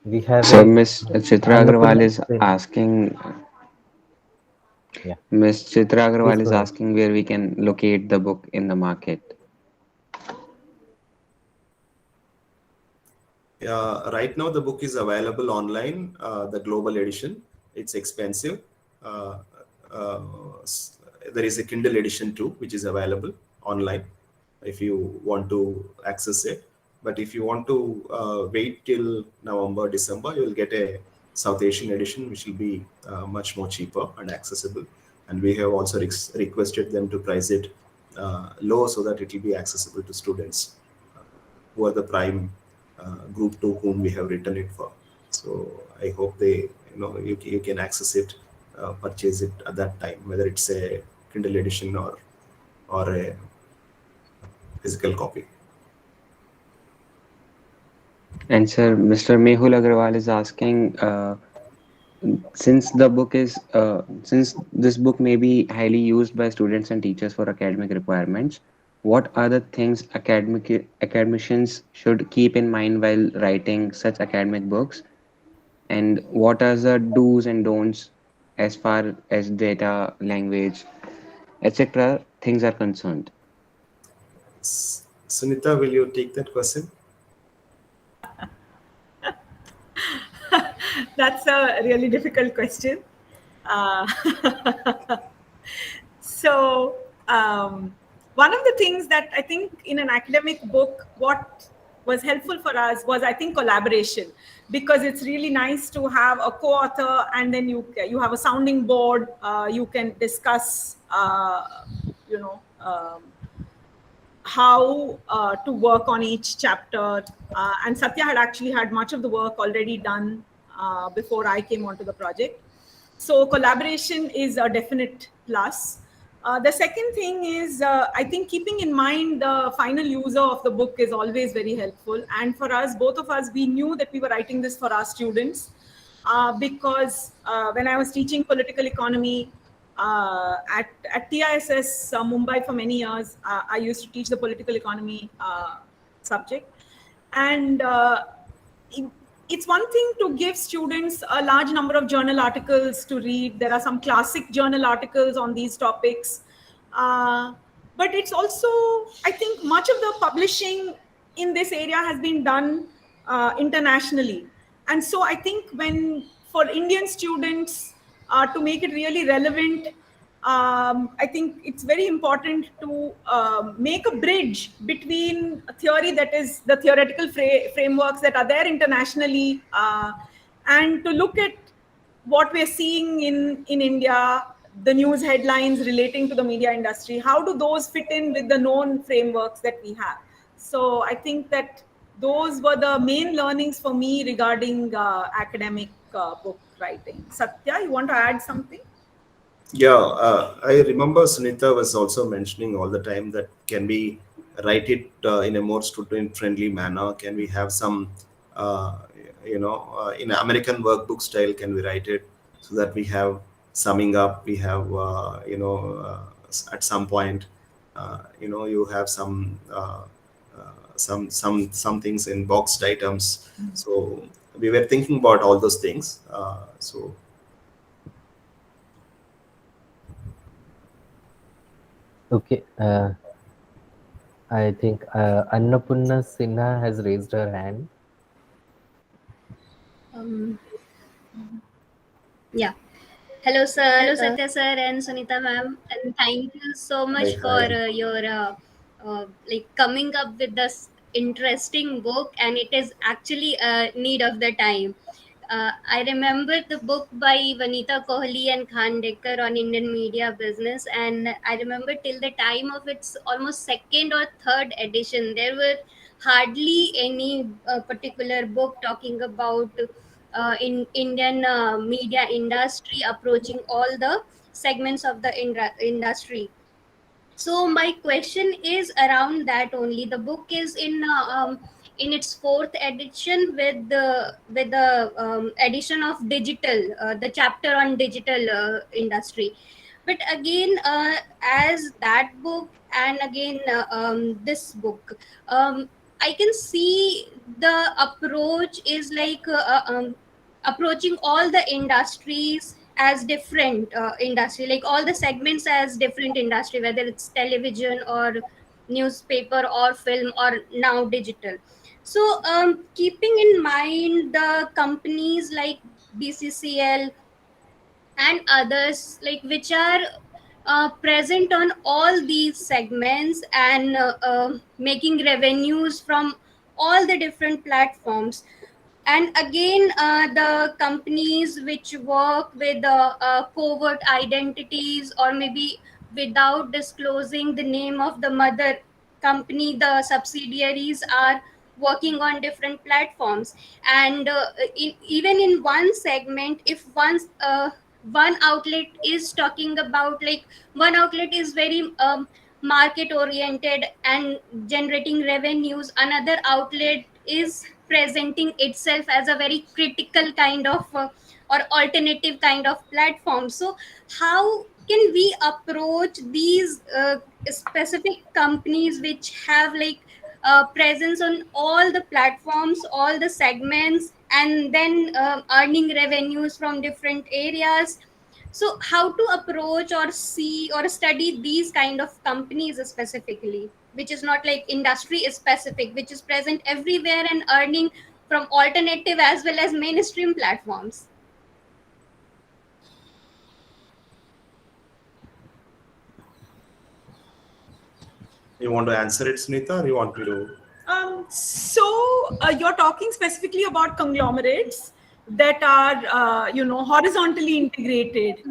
We have So a Miss Chitra Agarwal is asking. Yeah. Miss Chitra Agarwal Please is go ahead. asking where we can locate the book in the market. Right now, the book is available online, the global edition. It's expensive. Uh, uh, there is a Kindle edition too, which is available online if you want to access it. But if you want to wait till November, December, you will get a South Asian edition, which will be much more cheaper and accessible. And we have also requested them to price it low so that it will be accessible to students who are the prime group to whom we have written it for. So I hope you can access it, purchase it at that time, whether it's a Kindle edition or a physical copy. And sir, Mr. Mehul Agarwal is asking, since this book may be highly used by students and teachers for academic requirements, what are the things academicians should keep in mind while writing such academic books? and what are the do's and don'ts as far as data, language, etc. things are concerned? Sunita, will you take that question? That's a really difficult question. Uh, so, one of the things that I think in an academic book, what was helpful for us was, I think, collaboration, because it's really nice to have a co-author, and then you have a sounding board. You can discuss, you know. How to work on each chapter. And Satya had actually had much of the work already done before I came onto the project. So collaboration is a definite plus. The second thing is, I think keeping in mind the final user of the book is always very helpful. And for us, both of us, we knew that we were writing this for our students, because when I was teaching political economy at TISS Mumbai for many years, I used to teach the political economy subject. And it's one thing to give students a large number of journal articles to read. There are some classic journal articles on these topics. But it's also, I think, much of the publishing in this area has been done internationally. And so I think for Indian students to make it really relevant, I think it's very important to make a bridge between a theory, that is the theoretical frameworks that are there internationally, and to look at what we're seeing in India, the news headlines relating to the media industry. How do those fit in with the known frameworks that we have? So I think that those were the main learnings for me regarding academic book writing. Satya, you want to add something? Yeah, I remember Sunita was also mentioning all the time that can we write it in a more student-friendly manner? Can we have some, in American workbook style, can we write it so that we have summing up, we have, at some point, you have some things in boxed items. So we were thinking about all those things. Okay. I think Annapurna Sinha has raised her hand. Yeah. Hello, sir. Hello, Satya sir and Sunita ma'am. And thank you so much for your coming up with this interesting book. And it is actually a need of the time. I remember the book by Vanita Kohli and Khandekar on Indian media business, and I remember till the time of its almost second or third edition, there were hardly any particular book talking about in Indian media industry, approaching all the segments of the industry. So my question is around that only. The book is in its fourth edition with the edition of digital, the chapter on digital industry. But again, as that book and again this book, I can see the approach is like approaching all the industries as different industry, like all the segments as different industry, whether it's television or newspaper or film or now digital. So keeping in mind the companies like BCCL and others, like which are present on all these segments and making revenues from all the different platforms. And again, the companies which work with covert identities, or maybe without disclosing the name of the mother company, the subsidiaries are working on different platforms. And even in one segment, if one outlet is talking about, like one outlet is very market oriented and generating revenues, another outlet is presenting itself as a very critical kind of or alternative kind of platform. So how can we approach these specific companies which have like presence on all the platforms, all the segments, and then earning revenues from different areas. So how to approach or see or study these kind of companies specifically, which is not like industry specific, which is present everywhere and earning from alternative as well as mainstream platforms? You want to answer it, Sunita, or you want me to? You're talking specifically about conglomerates that are, horizontally integrated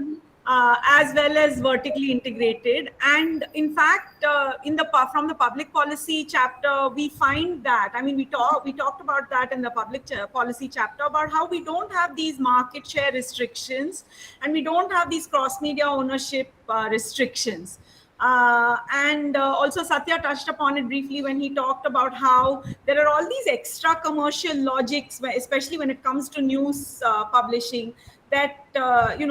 as well as vertically integrated. And in fact, from the public policy chapter, we find that. I mean, we talked about that in the public policy chapter about how we don't have these market share restrictions and we don't have these cross-media ownership restrictions. And also Satya touched upon it briefly when he talked about how there are all these extra commercial logics, especially when it comes to news publishing, that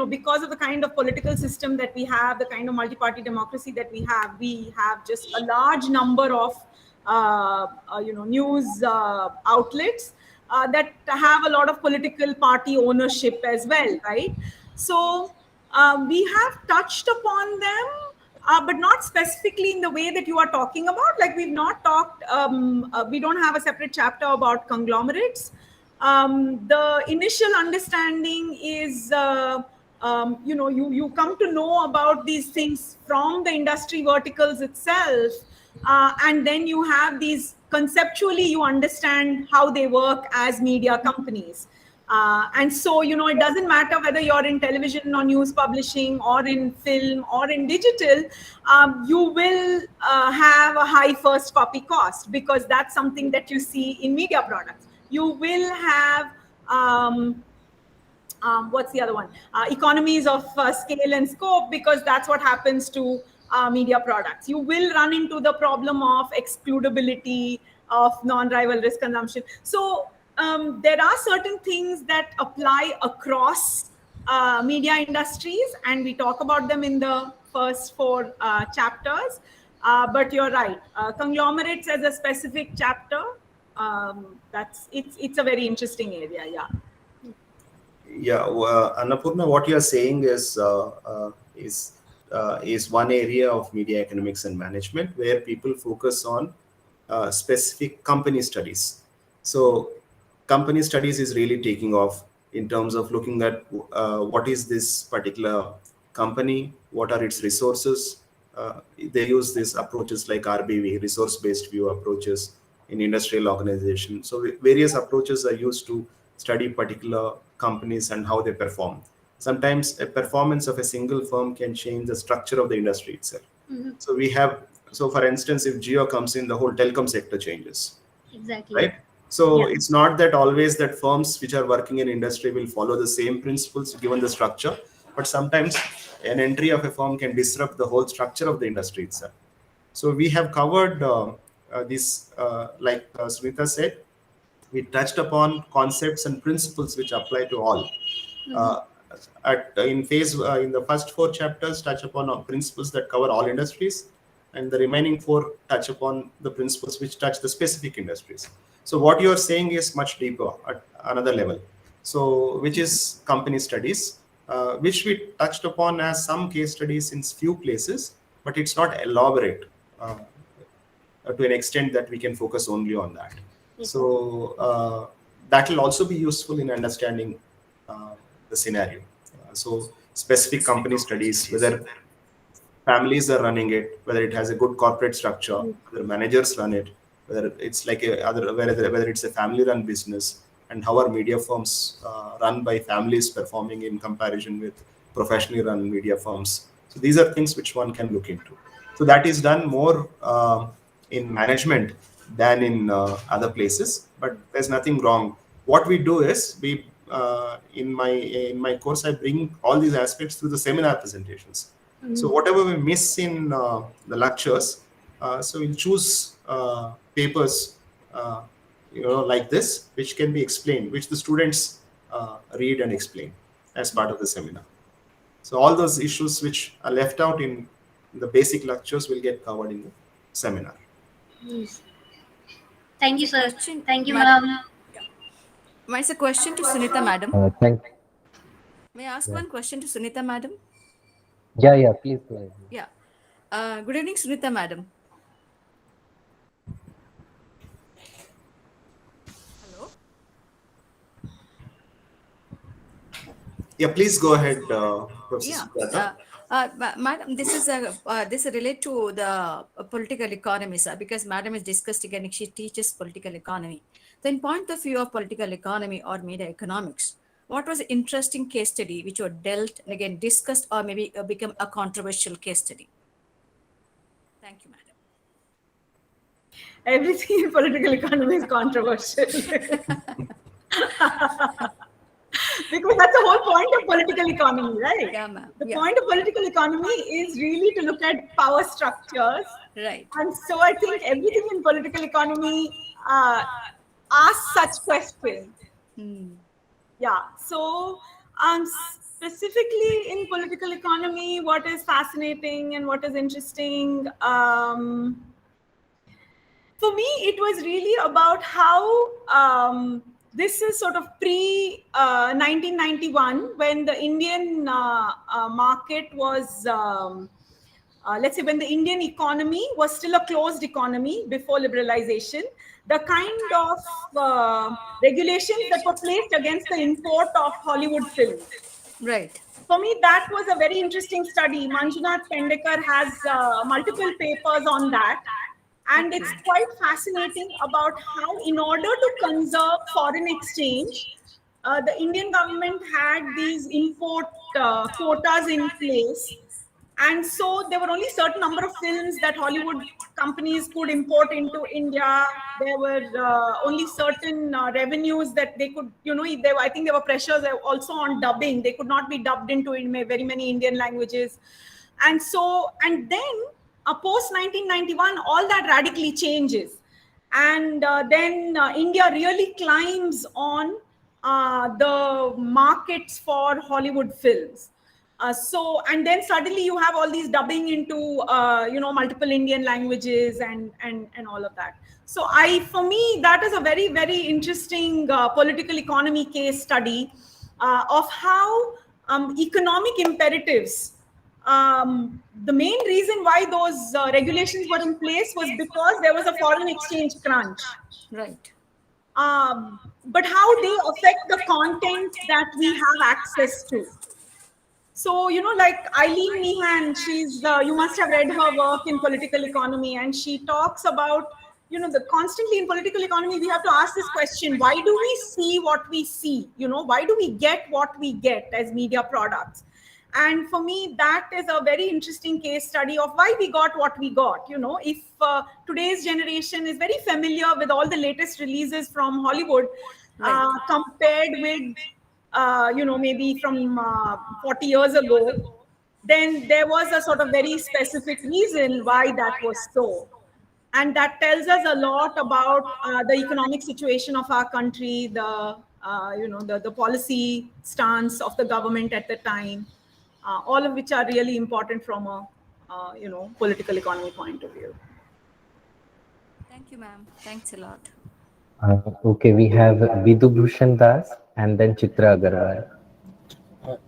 because of the kind of political system that we have, the kind of multi-party democracy that we have just a large number of news outlets that have a lot of political party ownership as well, right? So we have touched upon them, but not specifically in the way that you are talking about. Like we've not talked, we don't have a separate chapter about conglomerates. The initial understanding is, you come to know about these things from the industry verticals itself. And then you have these, conceptually, you understand how they work as media companies. And so, it doesn't matter whether you're in television or news publishing or in film or in digital, you will have a high first copy cost, because that's something that you see in media products. You will have, what's the other one? Economies of scale and scope, because that's what happens to media products. You will run into the problem of excludability, of non-rival risk consumption. So, there are certain things that apply across media industries, and we talk about them in the first 4 chapters. But you're right, conglomerates as a specific chapter, it's a very interesting area. Yeah. Yeah, Annapurna, what you're saying is one area of media economics and management where people focus on specific company studies. So company studies is really taking off in terms of looking at what is this particular company, what are its resources. They use these approaches like RBV, resource-based view approaches in industrial organization. So various approaches are used to study particular companies and how they perform. Sometimes a performance of a single firm can change the structure of the industry itself. Mm-hmm. So for instance, if Jio comes in, the whole telecom sector changes. Exactly. Right? So Yeah. it's not that always that firms which are working in industry will follow the same principles given the structure, but sometimes an entry of a firm can disrupt the whole structure of the industry itself. So we have covered this, like Sunita said, we touched upon concepts and principles which apply to all. In the first 4 chapters, touch upon principles that cover all industries, and the remaining 4 touch upon the principles which touch the specific industries. So what you are saying is much deeper at another level. So which is company studies, which we touched upon as some case studies in few places, but it's not elaborate to an extent that we can focus only on that. So that will also be useful in understanding the scenario. So specific company studies, whether families are running it, whether it has a good corporate structure, whether managers run it, whether it's like whether it's a family-run business, and how are media firms run by families performing in comparison with professionally run media firms. So these are things which one can look into. So that is done more in management than in other places, but there's nothing wrong. What we do is we in my course, I bring all these aspects through the seminar presentations. So whatever we miss in the lectures, so we'll choose papers like this, which can be explained, which the students read and explain as part of the seminar. So all those issues which are left out in the basic lectures will get covered in the seminar. Thank you, sir. Question, Thank you, Madam. ma'am. May I ask a question to Sunita madam? Thank. May I ask Yeah. one question to Sunita madam? Yeah. Please go ahead. Yeah. Good evening, Sunita madam. Hello. Yeah, please go ahead, Professor Yeah. Sujata. Madam, this is relate to the political economy, sir, because madam is discussing and she teaches political economy. So, in point of view of political economy or media economics, what was the interesting case study which were dealt and again discussed or maybe become a controversial case study? Thank you, madam. Everything in political economy is controversial. Because that's the whole point of political economy, right? Yeah, ma'am. The Yeah. point of political economy is really to look at power structures. Right. And so I think everything in political economy asks such questions. Hmm. Yeah. So specifically in political economy, what is fascinating and what is interesting? For me, it was really about how this is sort of pre 1991 when the Indian market was, let's say, when the Indian economy was still a closed economy before liberalization, the kind of regulations that were placed against the import of Hollywood films. Right. For me, that was a very interesting study. Manjunath Pendekar has multiple papers on that. And it's quite fascinating about how, in order to conserve foreign exchange, the Indian government had these import quotas in place. And so there were only certain number of films that Hollywood companies could import into India. There were only certain revenues that they could, I think there were pressures also on dubbing. They could not be dubbed into very many Indian languages. And so, and then post 1991, all that radically changes. And then India really climbs on the markets for Hollywood films. And then suddenly you have all these dubbing into multiple Indian languages and all of that. So for me, that is a very, very interesting political economy case study of how economic imperatives, the main reason why those regulations were in place was because there was a foreign exchange crunch. Right. But how they affect the content that we have access to. So, like Eileen Meehan, you must have read her work in political economy, and she talks about, constantly in political economy, we have to ask this question: why do we see what we see? Why do we get what we get as media products? And for me, that is a very interesting case study of why we got what we got. If today's generation is very familiar with all the latest releases from Hollywood, compared with maybe from 40 years ago, then there was a sort of very specific reason why that was so. And that tells us a lot about the economic situation of our country, the policy stance of the government at the time, all of which are really important from a political economy point of view. Thank you, ma'am. Thanks a lot. Okay, we have Vidhu Bhushan Das and then Chitra Agarwal.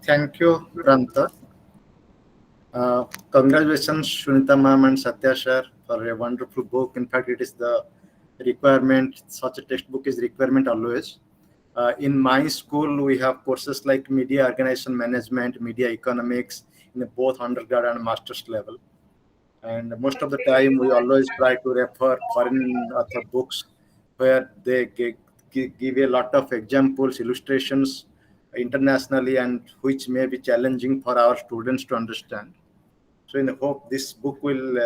Thank you, Pranta. Congratulations, Sunita ma'am and Satya sir, for a wonderful book. In fact, it is the requirement, such a textbook is requirement always. In my school, we have courses like media organization management, media economics in both undergrad and master's level. And most of the time, we always try to refer foreign author books where they give a lot of examples, illustrations internationally, and which may be challenging for our students to understand. So in the hope this book will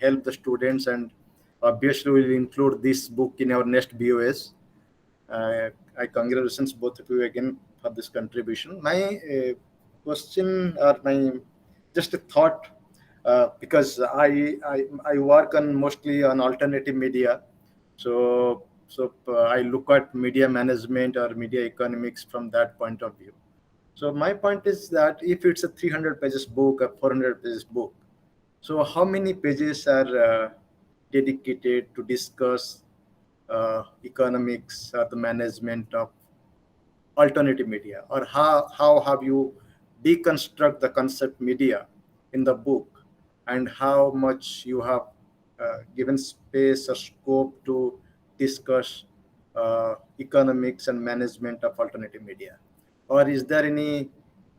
help the students, and obviously we'll include this book in our next BOS. I congratulations both of you again for this contribution. My question or my just a thought, because I work on mostly on alternative media, so I look at media management or media economics from that point of view. So my point is that if it's a 300 pages book, a 400 pages book, so how many pages are dedicated to discuss economics or the management of alternative media, or how have you deconstruct the concept media in the book, and how much you have given space or scope to discuss economics and management of alternative media? Or is there any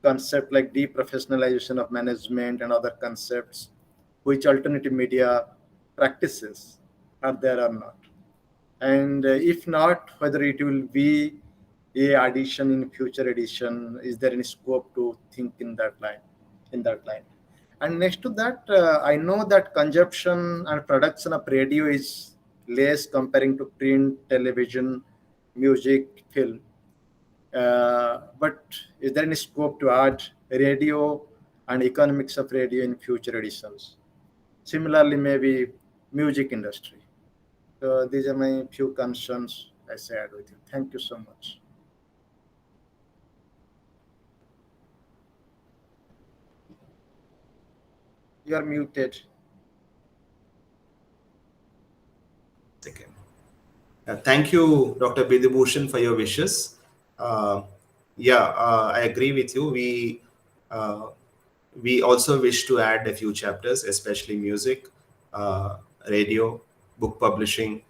concept like deprofessionalization of management and other concepts which alternative media practices are there or not? And if not, whether it will be a addition in future edition, is there any scope to think in that line? And next to that, I know that consumption and production of radio is less comparing to print, television, music, film. But is there any scope to add radio and economics of radio in future editions? Similarly, maybe music industry. So these are my few concerns I shared with you. Thank you so much. You are muted. Second. Thank you, Dr. Bidibhushan, for your wishes. I agree with you. We also wish to add a few chapters, especially music, radio, book publishing,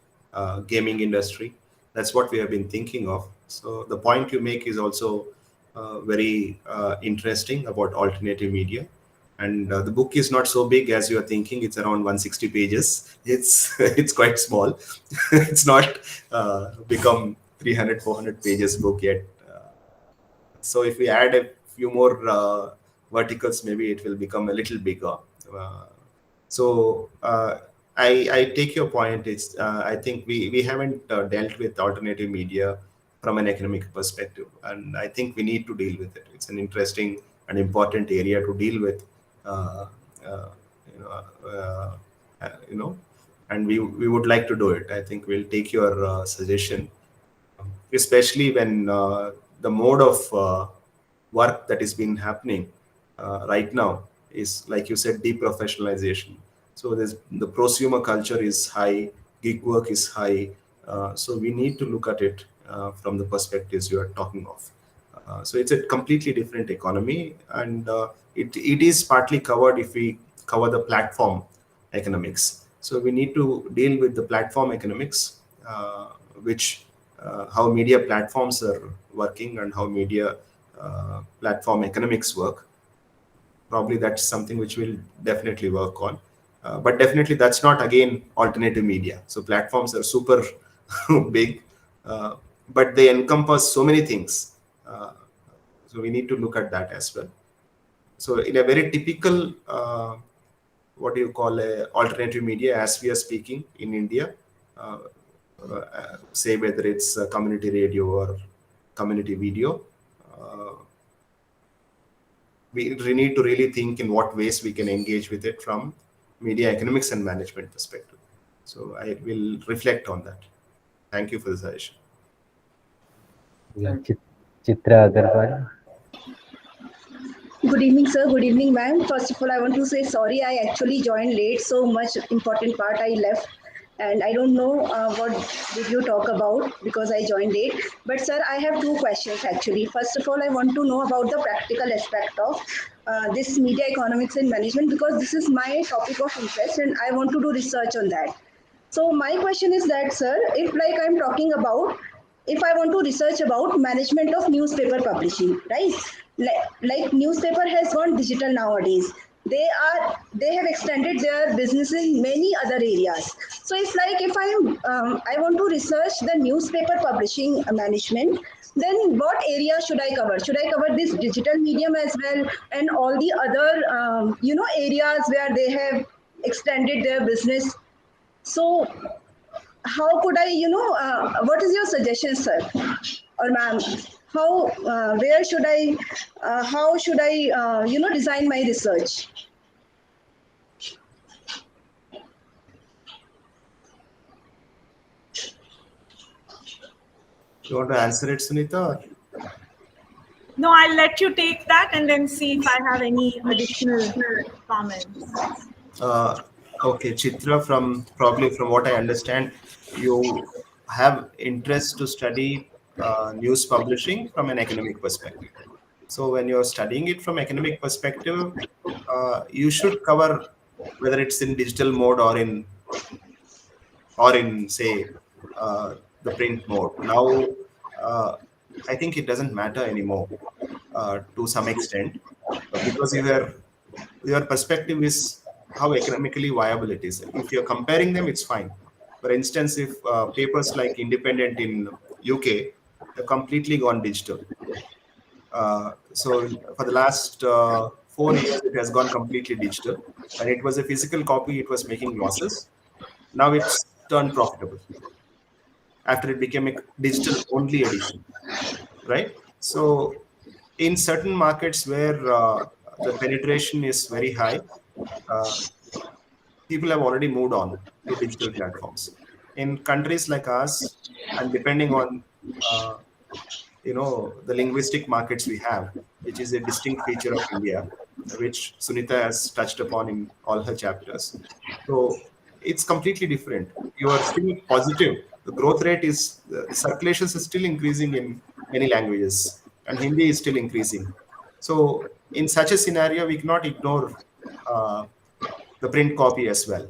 gaming industry. That's what we have been thinking of. So the point you make is also very interesting about alternative media. And the book is not so big as you are thinking. It's around 160 pages. It's quite small. It's not become 300, 400 pages book yet. So if we add a few more verticals, maybe it will become a little bigger. I take your point. It's I think we haven't dealt with alternative media from an economic perspective, and I think we need to deal with it. It's an interesting and important area to deal with. And we would like to do it. I think we'll take your suggestion, especially when the mode of work that is been happening right now is, like you said, deprofessionalization. So the prosumer culture is high, gig work is high. So we need to look at it from the perspectives you are talking of. So it's a completely different economy, and it is partly covered if we cover the platform economics. So we need to deal with the platform economics, which how media platforms are working and how media platform economics work. Probably that's something which we'll definitely work on. But definitely that's not, again, alternative media. So platforms are super big, but they encompass so many things. So we need to look at that as well. So in a very typical, what do you call a alternative media as we are speaking in India, say whether it's community radio or community video, we need to really think in what ways we can engage with it from media economics and management perspective. So I will reflect on that. Thank you for the suggestion. Chitra Agarwal. Good evening, sir. Good evening, ma'am. First of all, I want to say sorry. I actually joined late, so much important part I left. And I don't know what did you talk about because I joined late. But sir, I have two questions actually. First of all, I want to know about the practical aspect of this media economics and management, because this is my topic of interest and I want to do research on that. So my question is that, sir, if like I'm talking about, if I want to research about management of newspaper publishing, right? Like newspaper has gone digital nowadays. They have extended their business in many other areas. So it's like if I want to research the newspaper publishing management, then what area should I cover? Should I cover this digital medium as well and all the other areas where they have extended their business? So how could I what is your suggestion, sir or ma'am? How where should I how should I design my research? You want to answer it, Sunita? No, I'll let you take that and then see if I have any additional comments. Okay, Chitra, from what I understand, you have interest to study news publishing from an academic perspective. So when you're studying it from academic perspective, you should cover whether it's in digital mode or in say the print mode. Now, I think it doesn't matter anymore to some extent, because your perspective is how economically viable it is. If you're comparing them, it's fine. For instance, if papers like Independent in UK have completely gone digital. So for the last 4 years, it has gone completely digital. When it was a physical copy, it was making losses. Now it's turned profitable after it became a digital only edition, right? So in certain markets where the penetration is very high, people have already moved on to digital platforms. In countries like us, and depending on the linguistic markets we have, which is a distinct feature of India, which Sunita has touched upon in all her chapters. So it's completely different. You are still positive. The growth rate is, the circulations is still increasing in many languages, and Hindi is still increasing. So in such a scenario, we cannot ignore the print copy as well.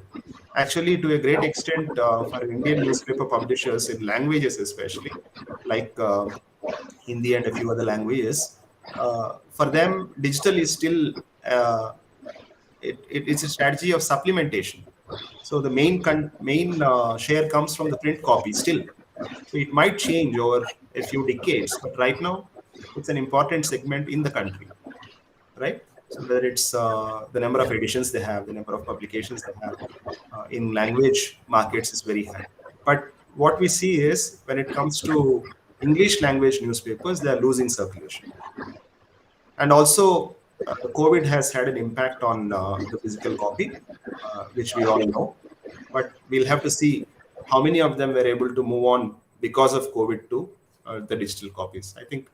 Actually, to a great extent, for Indian newspaper publishers in languages especially, like Hindi and a few other languages, for them, digital is still, it's a strategy of supplementation. So the main share comes from the print copy still. So it might change over a few decades, but right now, it's an important segment in the country, right? So whether it's the number of editions they have, the number of publications they have in language markets is very high. But what we see is when it comes to English language newspapers, they are losing circulation. And also, COVID has had an impact on the physical copy, which we all know. But we'll have to see how many of them were able to move on because of COVID to the digital copies. I think.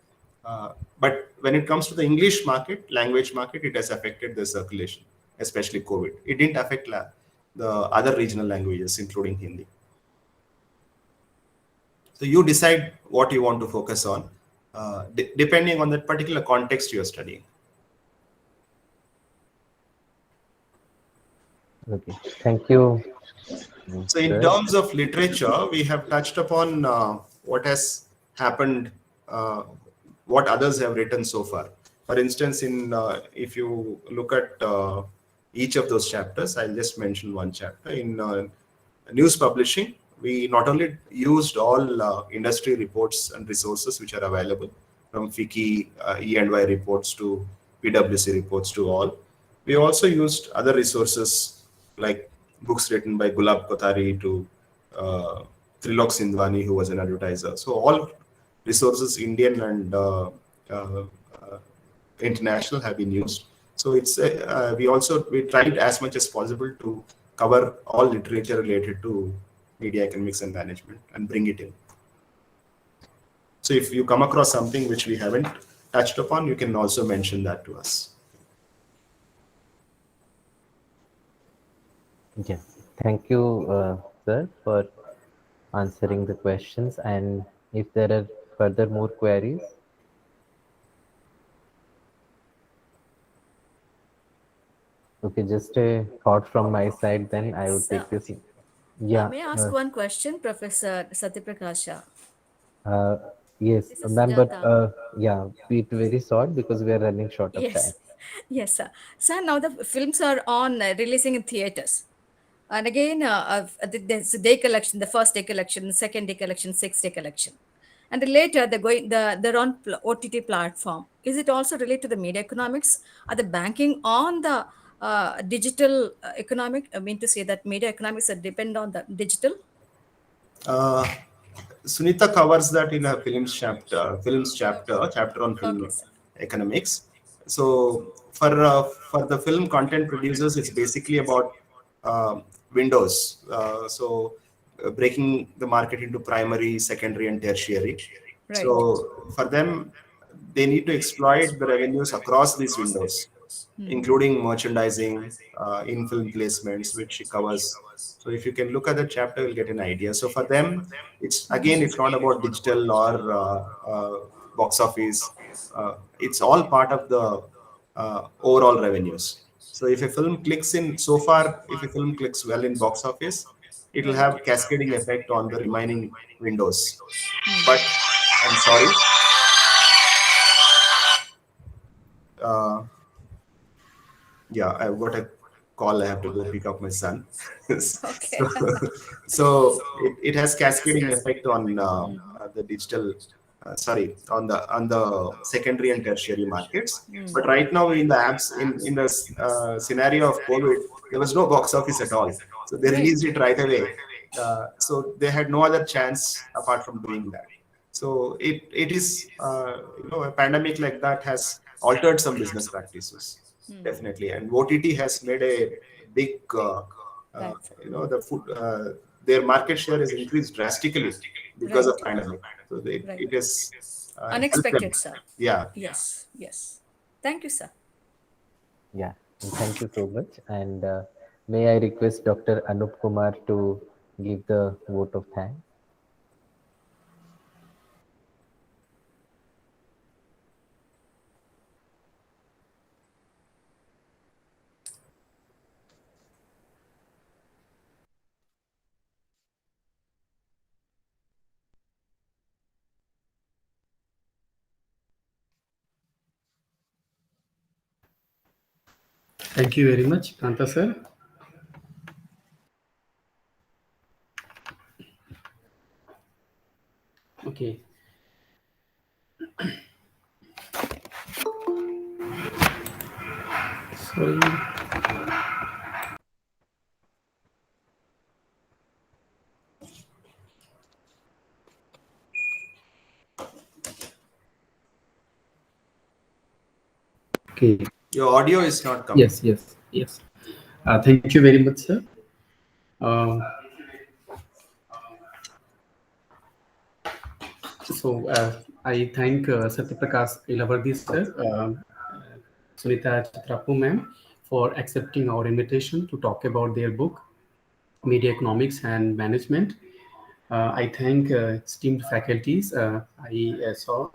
But when it comes to the English market, language market, it has affected the circulation, especially COVID. It didn't affect the other regional languages, including Hindi. So you decide what you want to focus on, depending on that particular context you're studying. Okay, thank you. So in terms of literature, we have touched upon what has happened, what others have written so far. For instance, if you look at each of those chapters, I'll just mention one chapter. In news publishing, we not only used all industry reports and resources which are available, from FICCI, E&Y reports to PwC reports to all. We also used other resources like books written by Gulab Kothari to Trilok Sindhwani, who was an advertiser. So all resources, Indian and international, have been used. So it's we tried as much as possible to cover all literature related to media economics and management and bring it in. So if you come across something which we haven't touched upon, you can also mention that to us. Yes, thank you, sir, for answering the questions. And if there are further more queries. Okay, just a thought from my side, then I would take this. Yeah. May I ask one question, Professor Satyaprakash? Yes, This is ma'am, but Sujata. yeah, be it very short because we are running short of time. Yes, yes, sir. Sir, now the films are on releasing in theaters. And again, there's a day collection, the first day collection, second day collection, 6-day collection. And later they're on OTT platform. Is it also related to the media economics? Are they banking on the digital economic? I mean to say that media economics depend on the digital? Sunita covers that in her films chapter on film economics. So for the film content producers, it's basically about windows. So breaking the market into primary, secondary, and tertiary. Right. So for them, they need to exploit the revenues across these windows. including merchandising, in-film placements, which she covers. So if you can look at the chapter, you'll get an idea. So for them, it's not about digital or box office. It's all part of the overall revenues. So if a film clicks if a film clicks well in box office, it will have cascading effect on the remaining windows. But I'm sorry. Yeah, I've got a call. I have to go pick up my son. Okay. So it has cascading effect on the digital. On the secondary and tertiary markets. But right now in the apps, in the scenario of COVID, there was no box office at all. So they released it right away. So they had no other chance apart from doing that. So it is a pandemic like that has altered some business practices, definitely, and OTT has made a big their market share has increased drastically because of pandemic. So it is Unexpected, sir. Yeah. Yes. Thank you, sir. Yeah, and thank you so much. And may I request Dr. Anup Kumar to give the vote of thanks? Thank you very much, Kanta sir. Okay. Sorry. Okay. Your audio is not coming. Yes. Thank you very much, sir. So I thank Satyaprakash Ilavardi sir, Sunita Chitrapu ma'am, for accepting our invitation to talk about their book, Media Economics and Management. I thank esteemed faculties. I saw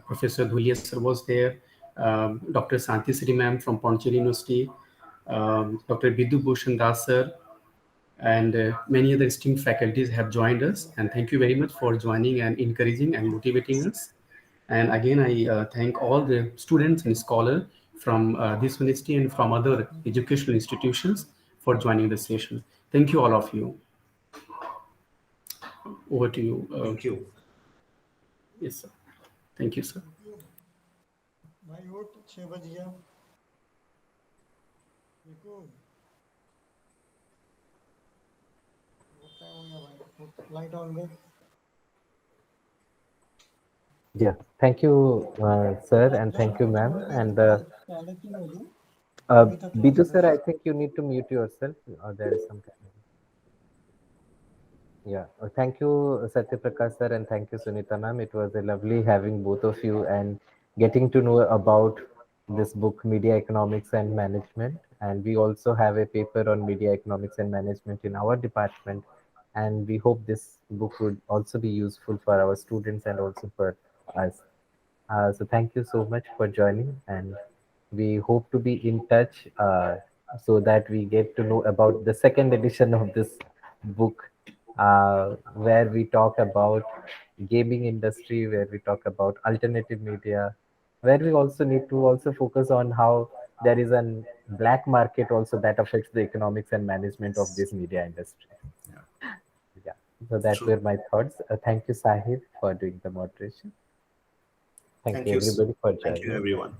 Professor Dhulia sir was there, Dr. Santi Sri ma'am from Pondicherry University, Dr. Biddu Bhushan Das sir, and many other esteemed faculties have joined us. And thank you very much for joining and encouraging and motivating us. And again, I thank all the students and scholars from this university and from other educational institutions for joining the session. Thank you, all of you. Over to you. Thank you. Yes, sir. Thank you, sir. My vote 6 बज गया देखो light on कर Yeah, thank you, sir, and thank you, ma'am. And Bidu sir, I think you need to mute yourself, or there is some kind of... Yeah, thank you, Satyaprakash sir, and thank you, Sunita ma'am. It was a lovely having both of you and getting to know about this book, Media Economics and Management. And we also have a paper on Media Economics and Management in our department. And we hope this book would also be useful for our students and also for us. So thank you so much for joining, and we hope to be in touch so that we get to know about the second edition of this book, where we talk about gaming industry, where we talk about alternative media, where we also need to also focus on how there is a black market also that affects the economics and management of this media industry. Yeah, so that were my thoughts. Thank you, Sahib, for doing the moderation. Thank you, everybody, for joining. Thank you, everyone.